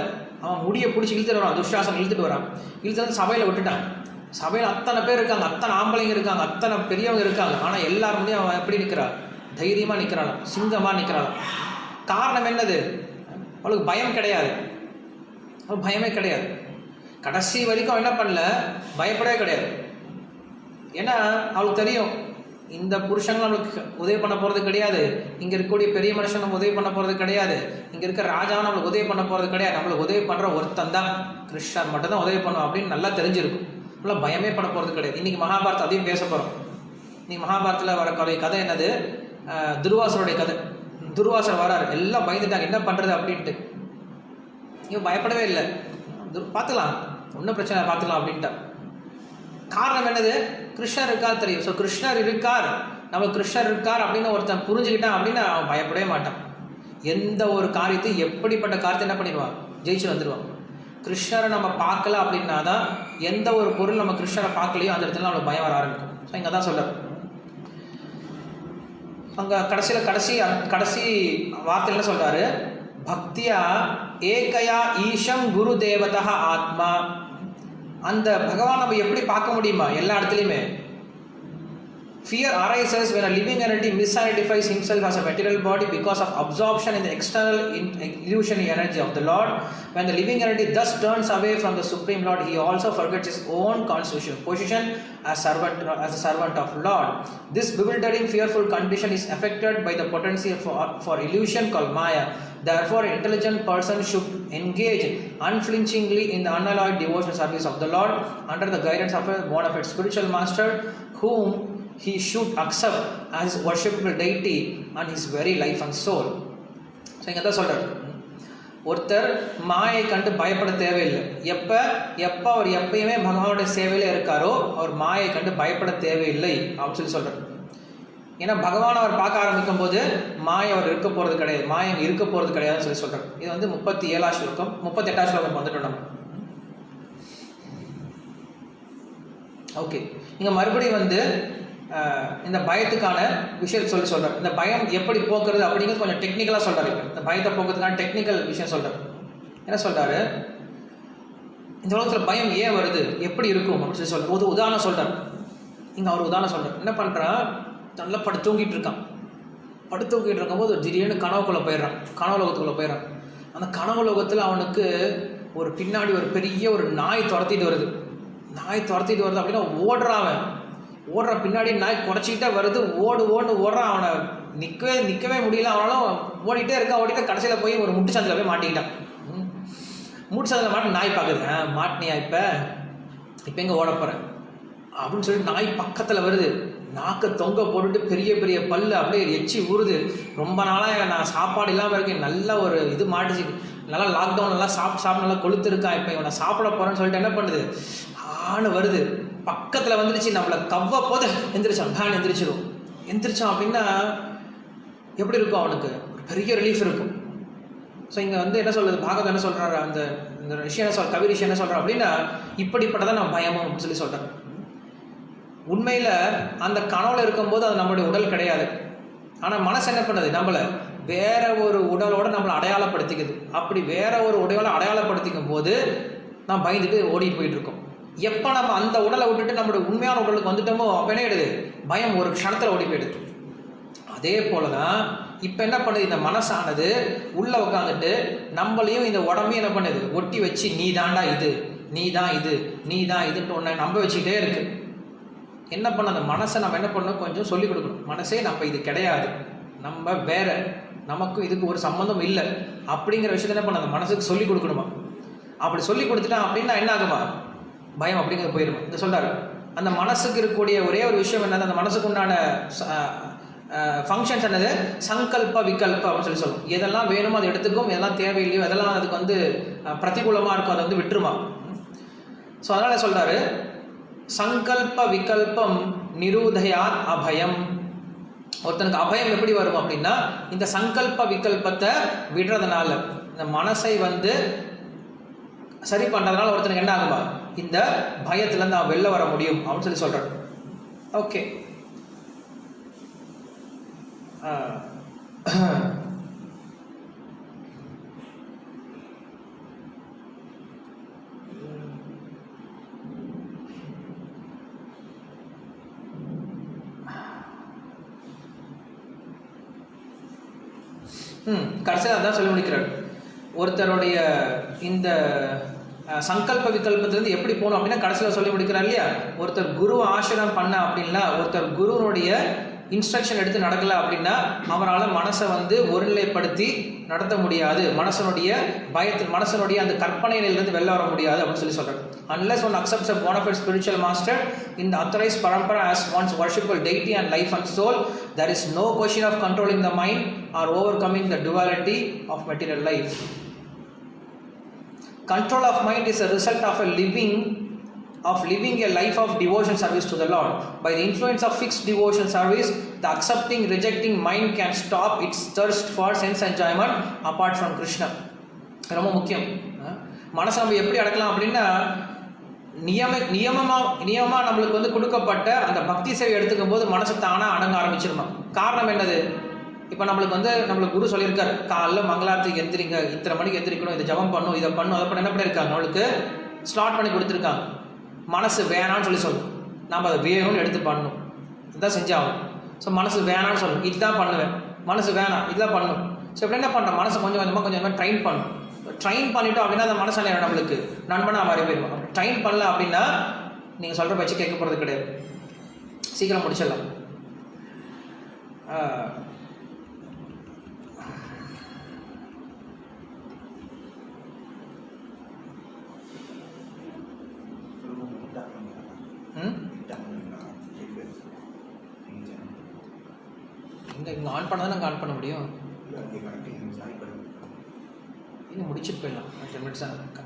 அவன் முடியை பிடிச்சி இழுத்துட்டு வரான், துஷாசன் இழுத்துட்டு வரான். இழுத்து வந்து சபையில் விட்டுட்டான். சபையில் அத்தனை பேர் இருக்காங்க, அத்தனை ஆம்பளைங்க இருக்காங்க, அத்தனை பெரியவங்க இருக்காங்க. ஆனால் எல்லாருமே அவன் எப்படி நிற்கிறான், தைரியமாக நிற்கிறான், சிங்கமாக நிற்கிறான். காரணம் என்னது, அவளுக்கு பயம் கிடையாது, அவளுக்கு பயமே கிடையாது. கடைசி வரைக்கும் என்ன பண்ணல, பயப்படவே கிடையாது. ஏன்னா அவளுக்கு தெரியும், இந்த புருஷங்க நம்மளுக்கு உதவி பண்ண போகிறது கிடையாது, இங்கே இருக்கக்கூடிய பெரிய மனுஷன் நம்ம உதவி பண்ண போகிறது கிடையாது, இங்கே இருக்கிற ராஜா நம்மளுக்கு உதவி பண்ண போகிறது கிடையாது, நம்மளுக்கு உதவி பண்ணுற ஒருத்தன் தான் கிருஷ்ணன் மட்டும் தான் உதவி பண்ணுவோம் அப்படின்னு நல்லா தெரிஞ்சிருக்கும். ஃபுல்லாக பயமே பண்ண போகிறது கிடையாது. இன்றைக்கி மகாபாரதம் அதையும் பேச போகிறோம். இன்றைக்கி மகாபாரதத்தில் வரக்கூடிய கதை என்னது, துர்வாசருடைய கதை. துர்வாசர் வராரு, எல்லாம் பயந்துட்டாங்க, என்ன பண்ணுறது அப்படின்ட்டு. இவன் பயப்படவே இல்லை, பார்த்துக்கலாம், ஒன்றும் பிரச்சனை பார்த்துக்கலாம் அப்படின்ட்டா. காரணம் என்னது, கிருஷ்ணர் இருக்கார் தெரியும். ஸோ கிருஷ்ணர் இருக்கார், நம்மளுக்கு கிருஷ்ணர் இருக்கார் அப்படின்னு ஒருத்தன் புரிஞ்சுக்கிட்டான் அப்படின்னா அவன் பயப்படவே மாட்டான். எந்த ஒரு காரியத்தையும், எப்படிப்பட்ட காரியத்தை என்ன பண்ணிடுவான், ஜெயிச்சு வந்துடுவான். கிருஷ்ணரை நம்ம பார்க்கல அப்படின்னா தான், எந்த ஒரு பொருள் நம்ம கிருஷ்ணரை பார்க்கலையோ அந்த இடத்துல நம்மளுக்கு பயம் வர ஆரம்பிக்கும். ஸோ இங்கே தான் சொல்ல, அங்கே கடைசி வார்த்தை என்ன சொல்றாரு, பக்தியா ஏகயா ஈஷம் குரு தேவதா ஆத்மா. அந்த பகவான் நம்ம எப்படி பார்க்க முடியுமா, எல்லா இடத்துலையுமே Fear arises when a living entity misidentifies himself as a material body because of absorption in the external illusionary energy of the Lord. When the living entity thus turns away from the Supreme Lord, he also forgets his own constitutional position as a servant of Lord. This bewildering, fearful condition is affected by the potency for illusion called Maya. Therefore, an intelligent person should engage unflinchingly in the unalloyed devotional service of the Lord under the guidance of a bona fide spiritual master, whom he should accept as worshipable deity and his very life and soul. So இங்க தான் சொல்றாரு, ஒருத்தர் மாயை கண்டு பயப்பட தேவையில்லை. எப்போ அவர் எப்பயுமே பகவானுடைய சேவையில இருக்காரோ அவர் மாயை கண்டு பயப்பட தேவையில்லை அப்படின்னு சொல்றாரு. ஏன்னா பகவான் அவர் பார்க்க ஆரம்பிக்கும் போது மாயை அவர் இருக்க போறது கிடையாது, மாயம் இருக்க போறது கிடையாதுன்னு சொல்றாரு. இது வந்து 37ஆம் ஸ்லோகம். 38ஆம் ஸ்லோகம் வந்துட்டோம் நம்ம. ஓகே, இங்க மறுபடியும் வந்து இந்த பயத்துக்கான விஷயம் சொல்றாரு. இந்த பயம் எப்படி போக்குறது அப்படிங்கிறது கொஞ்சம் டெக்னிக்கலா சொல்றாரு. இந்த பயத்தை போக்குறதுக்கான டெக்னிக்கல் விஷயம் சொல்றாரு. என்ன சொல்றாரு, இந்த உலகத்துல பயம் ஏன் வருது, எப்படி இருக்கும் அப்படின்னு சொல்றாரு. ஒரு உதாரணம் சொல்றாரு. இங்க அவர் உதாரணம் சொல்றாரு. என்ன பண்றான், நல்லா தூங்கிட்டு இருக்கான். தூங்கிட்டு இருக்கும்போது திடீர்னு கனவுக்குள்ள போயிடுறான், கனவுலோகத்துக்குள்ள போயிடறான். அந்த கனவுலோகத்துல அவனுக்கு ஒரு பின்னாடி ஒரு பெரிய ஒரு நாய் துரத்திட்டு வருது. அப்படின்னா ஓடுற பின்னாடி நாய் குறைச்சிக்கிட்டே வருது. ஓடுறான். அவனை நிற்கவே முடியல. அவனாலும் ஓடிட்டே இருக்கான். கடைசியில் போய் ஒரு முட்டு சந்தில் போய் மாட்டிக்கிட்டான். முட்டு சந்தில் மாட்டி நாய் பார்க்குது. மாட்டினியா இப்போ எங்கே ஓட போகிறேன் அப்படின்னு சொல்லிட்டு நாய் பக்கத்தில் வருது. நாக்கை தொங்க போட்டுட்டு பெரிய பெரிய பல்லு அப்படியே எச்சி ஊறுது. ரொம்ப நாளாக நான் சாப்பாடு இல்லாமல் இருக்கேன். நல்ல ஒரு இது மாட்டுச்சு. நல்லா லாக்டவுன் நல்லா சாப்பிட்டு நல்லா கொளுத்துருக்கான். இப்போ இவனை சாப்பிட போகிறேன்னு சொல்லிட்டு என்ன பண்ணுது, வருது. பக்கத்தில் வந்துருச்சு. நம்மளை கவ்வ போது எந்திரிச்சான் அப்படின்னா எப்படி இருக்கும், அவனுக்கு ஒரு பெரிய ரிலீஃப் இருக்கும். ஸோ இங்கே வந்து என்ன சொல்றது, பாகவதம் என்ன சொல்கிறாரு, இந்த விஷயம் என்ன கவி ரிஷி என்ன சொல்கிறார் அப்படின்னா, இப்படிப்பட்டதான் நான் பயமும் அப்படின்னு சொல்கிறேன். உண்மையில் அந்த கனவுல இருக்கும்போது அது நம்மளுடைய உடல் கிடையாது. ஆனால் மனசு என்ன பண்ணுது, நம்மளை வேற ஒரு உடலோட நம்மளை அடையாளப்படுத்திக்குது. அப்படி வேற ஒரு உடலை அடையாளப்படுத்திக்கும் போது நான் பயந்துட்டு ஓடிட்டு போயிட்டு இருக்கோம். எப்போ நம்ம அந்த உடலை விட்டுட்டு நம்மளுடைய உண்மையான உடலுக்கு வந்துட்டோமோ அப்போ என்ன ஆயிடுது, பயம் ஒரு க்ஷணத்தில் ஓடி போயிடுது. அதே போல தான் இப்போ என்ன பண்ணுது, இந்த மனசானது உள்ளே உட்காந்துட்டு நம்மளையும் இந்த உடம்பையும் என்ன பண்ணுது, ஒட்டி வச்சு நீ தாண்டா இது, நீ தான் இதுன்ட்டு ஒன்று நம்ப வச்சுக்கிட்டே இருக்கு. என்ன பண்ண, அந்த மனசை நம்ம என்ன பண்ணணும், கொஞ்சம் சொல்லிக் கொடுக்கணும். மனசே நம்ம இது கிடையாது, நம்ம வேற, நமக்கும் இதுக்கு ஒரு சம்மந்தம் இல்லை அப்படிங்கிற விஷயத்த என்ன பண்ண, அந்த மனசுக்கு சொல்லிக் கொடுக்கணுமா. அப்படி சொல்லி கொடுத்துட்டான் அப்படின்னா என்ன ஆகுமா, பயம் அப்படிங்கிறது போயிடுமா. இந்த சொல்றாரு, அந்த மனசுக்கு இருக்கக்கூடிய ஒரே ஒரு விஷயம் என்னது, அந்த மனசுக்கு உண்டான ஃபங்க்ஷன்ஸ் என்னது, சங்கல்ப விகல்ப அப்படின்னு சொல்லுவோம். எதெல்லாம் வேணுமோ அதை எடுத்துக்கும், எதெல்லாம் தேவையில்லையோ அதெல்லாம் அதுக்கு வந்து பிரதிகூலமாக இருக்கும், அதை வந்து விட்டுருமா. ஸோ அதனால சொல்றாரு, சங்கல்ப விகல்பம் நிரூதயாத் அபயம். ஒருத்தனுக்கு அபயம் எப்படி வரும் அப்படின்னா, இந்த சங்கல்ப விகல்பத்தை விடுறதுனால, இந்த மனசை வந்து சரி பண்றதுனால ஒருத்தனுக்கு என்ன ஆகுமா, இந்த பயத்துல இருந்து அவன் வெளில வர முடியும் அப்படின்னு சொல்றாரு. ஓகே, கடைசியாக அதான் சொல்லி முடிக்கிறார். ஒருத்தருடைய இந்த சங்கல்ப விகல்பத்திலிருந்து எப்படி போகணும் அப்படின்னா கடைசியில் சொல்லி முடிக்கிறார் இல்லையா. ஒருத்தர் குரு ஆசிரியம் பண்ண அப்படின்னா, ஒருத்தர் குருனுடைய இன்ஸ்ட்ரக்ஷன் எடுத்து நடக்கல அப்படின்னா அவரால் மனசை வந்து ஒருநிலைப்படுத்தி நடத்த முடியாது, மனசனுடைய பயத்தில் மனசனுடைய அந்த கற்பனை நிலையிலிருந்து வெளில வர முடியாது அப்படின்னு சொல்றாரு. Unless one accepts a bona fide spiritual master in the authorized parampara as one's worshipable deity and life and soul, there is no question of controlling the mind or overcoming the duality of material life. Control of mind is a result of living a life of devotion service to the Lord. By the influence of fixed devotion service, the accepting, rejecting mind can stop its thirst for sense enjoyment apart from Krishna. ரொம்ப முக்கியம். மனசை நம்ம எப்படி அடக்கலாம் அப்படின்னா, நியமமா நம்மளுக்கு வந்து கொடுக்கப்பட்ட அந்த பக்தி சேவை எடுத்துக்கும் போது மனசு தானா அடங்க ஆரம்பிச்சிருமா. காரணம் என்னது, இப்போ நம்மளுக்கு குரு சொல்லியிருக்காரு, காலைல மங்களாரத்துக்கு எந்திரிங்க, இத்தனை மணிக்கு எந்திரிக்கணும், இதை ஜபம் பண்ணும், இதை பண்ணும், அதை பண்ண என்ன பண்ணியிருக்காங்க, நம்மளுக்கு ஸ்டார்ட் பண்ணி கொடுத்துருக்காங்க. மனசு வேணான்னு சொல்லி சொல்லணும், நம்ம அதை வேணும்னு எடுத்து பண்ணணும். இதுதான் செஞ்சாகும். ஸோ மனசு வேணான்னு சொல்லணும், இதுதான் பண்ணுவேன், மனசு வேணாம் இதுதான் பண்ணணும். ஸோ இப்படி என்ன பண்ணுறோம், மனசை கொஞ்சம் கொஞ்சமாக ட்ரைன் பண்ணணும். ட்ரைன் பண்ணிட்டோம் அப்படின்னா அந்த மனசால நம்மளுக்கு நண்பனாக மாறி போயிடும். அப்படி ட்ரைன் பண்ணல அப்படின்னா நீங்கள் சொல்கிற பட்சம் கேட்க போகிறது கிடையாது, சீக்கிரம் முடிச்சிடலாம். இங்கே ஆன் பண்ண தான் நாங்கள் ஆன் பண்ண முடியும். இன்னும் முடிச்சுட்டு போயிடலாம், 10 minutes தான் இருக்கா.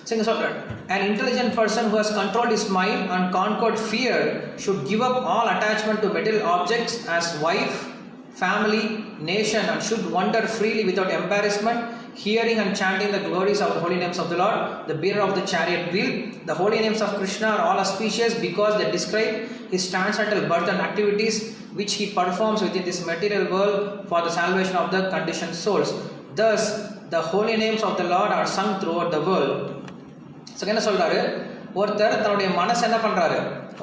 Sing சொல்றார், an intelligent person who has controlled his mind and conquered fear should give up all attachment to material objects as wife, family, nation, and should wander freely without embarrassment, hearing and chanting the glories of the holy names of the Lord, the bearer of the chariot wheel. The holy names of Krishna are all auspicious because they describe his transcendental birth and activities which he performs within this material world for the salvation of the conditioned souls. Thus, the holy names of the Lord are sung throughout the world. So என்ன சொல்கிறாரு, ஒருத்தர் தன்னுடைய மனசை என்ன பண்ணுறாரு,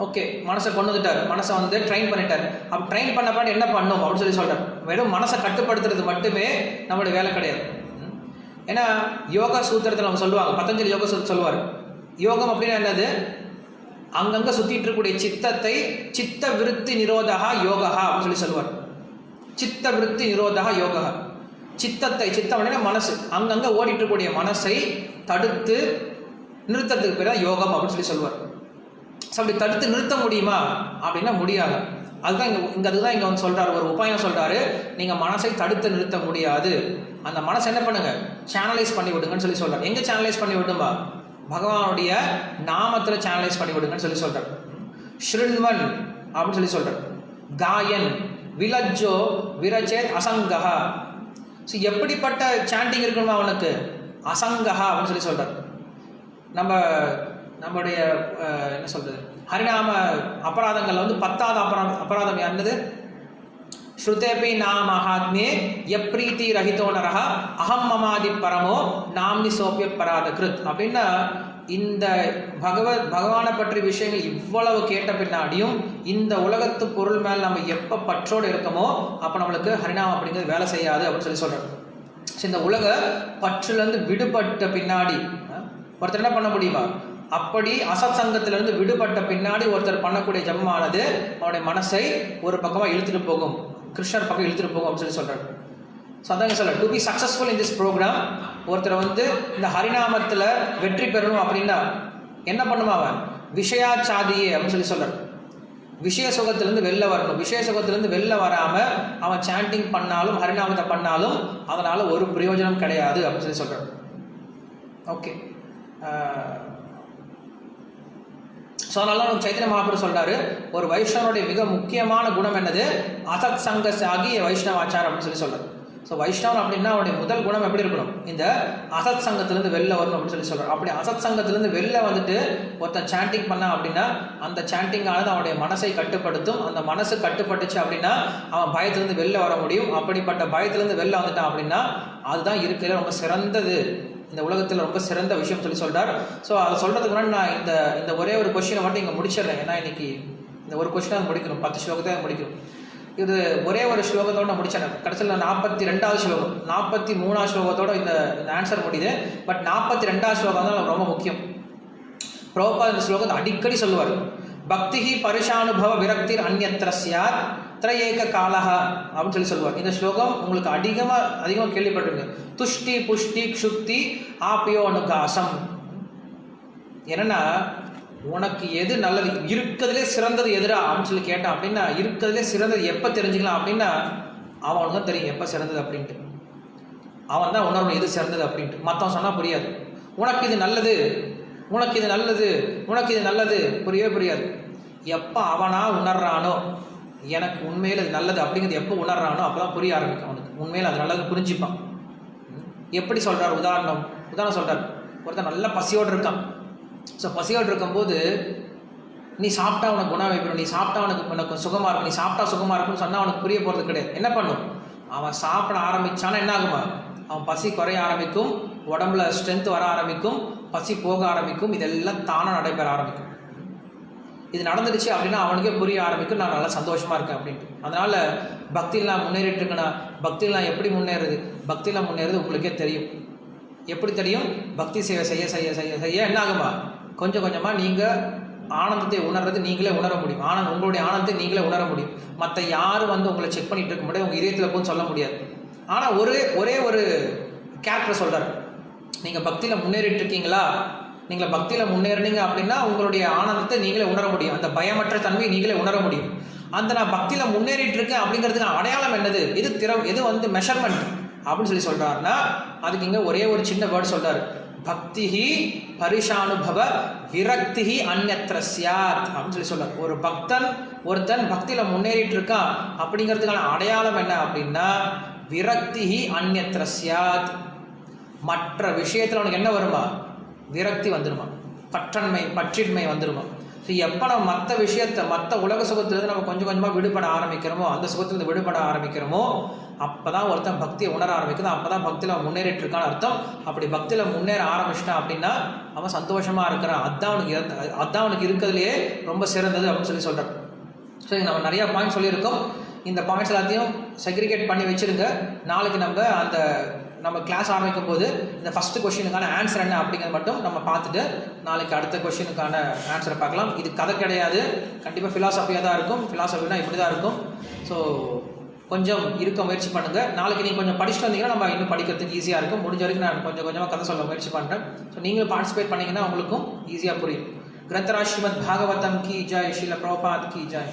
okay மனசை கொண்டு வந்துட்டார், மனசை வந்து ட்ரெயின் பண்ணிட்டார். அப்போ ட்ரெயின் பண்ண என்ன பண்ணும் அப்படின்னு சொல்கிறார். வெறும் மனசை கட்டுப்படுத்துறது மட்டுமே நம்மளுடைய வேலை கிடையாது. ஏன்னா யோகா சூத்திரத்தில் நம்ம சொல்லுவாங்க, பதஞ்சலி யோகா சூத்திரம் சொல்லுவார், யோகம் அப்படின்னா என்னது, அங்கங்கே சுற்றிட்டு இருக்கக்கூடிய சித்தத்தை சித்த விருத்தி நிரோதகா யோகா அப்படின்னு சொல்லுவார். சித்த விருத்தி நிரோதகா யோகா, சித்தத்தை, சித்தம் அப்படின்னா மனசு, அங்கங்கே ஓடிட்டு இருக்கக்கூடிய மனசை தடுத்து நிறுத்தத்துக்கு பேர் தான் யோகம் அப்படின்னு சொல்லுவார். ஸோ அப்படி தடுத்து நிறுத்த முடியுமா அப்படின்னா முடியாது. அதுதான் அதுதான் இங்கே வந்து சொல்கிறார், ஒரு உபாயம் சொல்கிறாரு, நீங்கள் மனசை தடுத்து நிறுத்த முடியாது, அந்த மனசை என்ன பண்ணுங்க, சேனலைஸ் பண்ணி விடுங்கன்னு சொல்கிறார். எங்கே சேனலைஸ் பண்ணி விடுமா, பகவானுடைய நாமத்தில் சேனலைஸ் பண்ணி விடுங்கன்னு சொல்கிறார். ஸ்ருண்வன் அப்படின்னு சொல்கிறார். காயன் விலஜ்ஜோ விரச்சேத் அசங்கஹா. ஸோ எப்படிப்பட்ட சாண்டிங் இருக்கணுமா அவனுக்கு, அசங்கஹா அப்படின்னு சொல்கிறார். நம்முடைய என்ன சொல்கிறது, ஹரிநாம அபராதங்களில் வந்து 10வது அபராதம் என்னது, ஸ்ருதேபி நாமஹாத்மியே யப்ரீதி ரஹிதோ நரஹ அகம் மமாதி பரமோ நாம்னி சோபிய பராத கிருத். அப்படின்னா இந்த பகவானை பற்றிய விஷயங்கள் இவ்வளவு கேட்ட பின்னாடியும் இந்த உலகத்து பொருள் மேல் நம்ம எப்போ பற்றோடு இருக்கமோ அப்போ நம்மளுக்கு ஹரிநாமம் அப்படிங்கிறது வேலை செய்யாது அப்படின்னு சொல்கிறார். ஸோ இந்த உலக பற்றுலேருந்து விடுபட்ட பின்னாடி ஒருத்தர் என்ன பண்ண முடியுமா, அப்படி அசத் சங்கத்திலிருந்து விடுபட்ட பின்னாடி ஒருத்தர் பண்ணக்கூடிய ஜபமானது அவனுடைய மனசை ஒரு பக்கமாக இழுத்துட்டு போகும், கிருஷ்ணர் பக்கம் இழுத்துட்டு போகும் அப்படின்னு சொல்கிறார். ஸோ அதான் சொல்ல, to be successful in this program, ஒருத்தர் வந்து இந்த ஹரிநாமத்தில் வெற்றி பெறணும் அப்படின்னா என்ன பண்ணுமா, அவன் விஷயாச்சாதியே அப்படின்னு சொல்கிறார். விஷய சுகத்திலேருந்து வெளில வரணும். விஷய சுகத்திலேருந்து வெளில வராமல் அவன் சாண்டிங் பண்ணாலும் ஹரிநாமத்தை பண்ணாலும் அதனால் ஒரு பிரயோஜனம் கிடையாது அப்படின்னு சொல்கிறார். ஓகே, ஸோ அதனால நம்ம சைத்தன்ய மகாபிரபு சொல்றாரு, ஒரு வைஷ்ணவனுடைய மிக முக்கியமான குணம் என்னது, அசத் சங்க சாகி வைஷ்ணவ ஆச்சாரம் அப்படின்னு சொல்றாரு. ஸோ வைஷ்ணவன் அப்படின்னா அவனுடைய முதல் குணம் எப்படி இருக்கணும், இந்த அசத் சங்கத்திலேருந்து வெளில வரணும் அப்படின்னு சொல்றாரு. அப்படி அசத் சங்கத்திலேருந்து வெளில வந்துட்டு ஒருத்தன் சாண்டிங் பண்ணான் அப்படின்னா அந்த சாண்டிங்கானது அவனுடைய மனசை கட்டுப்படுத்தும். அந்த மனசு கட்டுப்பட்டுச்சு அப்படின்னா அவன் பயத்திலேருந்து வெளில வர முடியும். அப்படிப்பட்ட பயத்திலேருந்து வெளில வந்துட்டான் அப்படின்னா அதுதான் இருக்கிற ரொம்ப சிறந்தது, இந்த உலகத்தில் ரொம்ப சிறந்த விஷயம் சொல்கிறார். ஸோ அதை சொல்கிறதுக்கு முன்னாடி நான் இந்த ஒரே ஒரு கொஸ்டினை மட்டும் இங்கே முடிச்சிடுறேன். ஏன்னா இன்னைக்கு இந்த ஒரு கொஸ்டினை முடிக்கணும், 10 ஸ்லோகத்தை முடிக்கணும். இது ஒரே ஒரு ஸ்லோகத்தோடு நான் முடிச்சேன். கடைசியில் 42வது ஸ்லோகம், 43வது ஸ்லோகத்தோடு இந்த ஆன்சர் முடியுது. பட் 42வது ஸ்லோகம் தான் ரொம்ப முக்கியம். பிரபுபாத் இந்த ஸ்லோகத்தை அடிக்கடி சொல்லுவார், பக்திஹி பரிஷானுபவ விரக்திர் அந்யத்ர ஸ்யாத் திரையேக காலஹா அப்படின்னு சொல்லுவார். இந்த ஸ்லோகம் உங்களுக்கு அதிகமாக கேள்விப்பட்டிருக்கு. துஷ்டி புஷ்டி க்ஷுப்தி ஆப்பியோ அனுகாசம். என்னன்னா உனக்கு எது நல்லது, இருக்கிறதுலே சிறந்தது எதுரா அப்படின்னு கேட்டான் அப்படின்னா இருக்கிறதுலே சிறந்தது எப்போ தெரிஞ்சுக்கலாம் அப்படின்னா அவனுக்கு தான் தெரியும் எப்போ சிறந்தது அப்படின்ட்டு. அவன் தான் உணர்வு எது சிறந்தது அப்படின்ட்டு. மற்றவன் சொன்னால் புரியாது. உனக்கு இது நல்லது, உனக்கு இது நல்லது, உனக்கு இது நல்லது புரியாது. எப்போ அவனா உணர்றானோ எனக்கு உண்மையில் அது நல்லது அப்படிங்கிறது எப்போ உணர்றானோ அப்போ தான் புரிய ஆரம்பிக்கும் அவனுக்கு. உண்மையில் அது நல்லது புரிஞ்சுப்பான். எப்படி சொல்கிறார், உதாரணம் சொல்கிறார். ஒருத்தன் நல்ல பசியோடு இருக்கான். ஸோ பசியோடு இருக்கும்போது நீ சாப்பிட்டா உனக்கு குணம் வைக்கணும், நீ சாப்பிட்டா உனக்கு சுகமாக இருக்கும், நீ சாப்பிட்டா சுகமாக இருக்கும்னு சொன்னால் அவனுக்கு புரிய போகிறது கிடையாது. என்ன பண்ணும், அவன் சாப்பிட ஆரம்பித்தானா என்ன ஆகுமா, அவன் பசி குறைய ஆரம்பிக்கும், உடம்புல ஸ்ட்ரென்த் வர ஆரம்பிக்கும், பசி போக ஆரம்பிக்கும், இதெல்லாம் தானாக நடைபெற ஆரம்பிக்கும். இது நடந்துடுச்சு அப்படின்னா அவனுக்கே புரிய ஆரம்பிக்கும், நான் நல்லா சந்தோஷமா இருக்கேன் அப்படின்ட்டு. அதனால பக்தியில் நான் முன்னேறிட்டு இருக்கேனா, பக்தியில் நான் எப்படி முன்னேறுது, பக்தியில் முன்னேறது உங்களுக்கே தெரியும். எப்படி தெரியும்? பக்தி சேவை செய்ய செய்ய செய்ய செய்ய என்ன ஆகுமா, கொஞ்சம் கொஞ்சமாக நீங்கள் ஆனந்தத்தை உணர்றது நீங்களே உணர முடியும். உங்களுடைய ஆனந்தத்தை நீங்களே உணர முடியும். மற்ற யாரும் வந்து உங்களை செக் பண்ணிட்டு இருக்க முடியாது, உங்கள் இதயத்தில் போன்னு சொல்ல முடியாது. ஆனால் ஒரே ஒரு கேரக்டர் சொல்கிறார், நீங்கள் பக்தியில் முன்னேறிட்டு இருக்கீங்களா, நீங்கள் பக்தியில் முன்னேறினீங்க அப்படின்னா உங்களுடைய ஆனந்தத்தை நீங்களே உணர முடியும், அந்த பயமற்ற தன்மையை நீங்களே உணர முடியும். அந்த நான் பக்தியில் முன்னேறிட்டு இருக்கேன் அப்படிங்கிறதுக்கு அடையாளம் என்னது, எது வந்து மெஷர்மெண்ட் அப்படின்னு சொல்லி சொல்கிறாருன்னா, அதுக்கு இங்கே ஒரே ஒரு சின்ன வேர்டு சொல்கிறார், பக்திஹி பரிஷானுபவ விரக்திஹி அந்யத்ர ஸ்யாத் அப்படின்னு சொல்லி சொல்றார். ஒருத்தன் பக்தியில் முன்னேறிட்டு இருக்கான் அப்படிங்கிறதுக்கான அடையாளம் என்ன அப்படின்னா, விரக்திஹி அந்யத்ர ஸ்யாத். மற்ற விஷயத்தில் அவனுக்கு என்ன வருமா, விரக்தி வந்துடுமா, பற்றின்மை வந்துடுமா. ஸோ எப்போ நம்ம மற்ற உலக சுகத்திலிருந்து நம்ம கொஞ்சம் கொஞ்சமாக விடுபட ஆரம்பிக்கிறோமோ, அந்த சுகத்திலிருந்து விடுபட ஆரம்பிக்கிறோமோ, அப்போ தான் ஒருத்தன் பக்தியை உணர ஆரம்பிக்குது, அப்போ தான் பக்தியில் அவன் முன்னேறிட்டு இருக்கான்னு அர்த்தம். அப்படி பக்தியில் முன்னேற ஆரம்பிச்சிட்டான் அப்படின்னா அவன் சந்தோஷமாக இருக்கிறான், அதான் அவனுக்கு இருக்கிறதுலையே ரொம்ப சிறந்தது அப்படின்னு சொல்லி சொல்கிறான். ஸோ நம்ம நிறையா பாயிண்ட்ஸ் சொல்லியிருக்கோம். இந்த பாயிண்ட்ஸ் எல்லாத்தையும் செக்ரிகேட் பண்ணி வச்சுருங்க. நாளைக்கு நம்ம கிளாஸ் ஆரம்பிக்கும் போது இந்த ஃபஸ்ட்டு கொஸ்டினுக்கான ஆன்சர் என்ன அப்படிங்கிறது மட்டும் நம்ம பார்த்துட்டு நாளைக்கு அடுத்த கொஸ்டினுக்கான ஆன்சரை பார்க்கலாம். இது கதை கிடையாது, கண்டிப்பாக ஃபிலாசபியாக தான் இருக்கும். ஃபிலாசபினா இப்படி தான் இருக்கும். ஸோ கொஞ்சம் இருக்க முயற்சி பண்ணுங்கள். நாளைக்கு நீங்கள் கொஞ்சம் படிச்சுட்டு வந்தீங்கன்னா நம்ம இன்னும் படிக்கிறதுக்கு ஈஸியாக இருக்கும். முடிஞ்ச வரைக்கும் நான் கொஞ்சம் கொஞ்சமாக கதை சொல்ல முயற்சி பண்ணுறேன். ஸோ நீங்களும் பார்ட்டிசிபேட் பண்ணிங்கன்னா உங்களுக்கும் ஈஸியாக புரியும். கிரந்தராஜ் ஸ்ரீமத் பாகவதம் கி ஜெய், ஸ்ரீல பிரபுபாத் கி ஜெய்.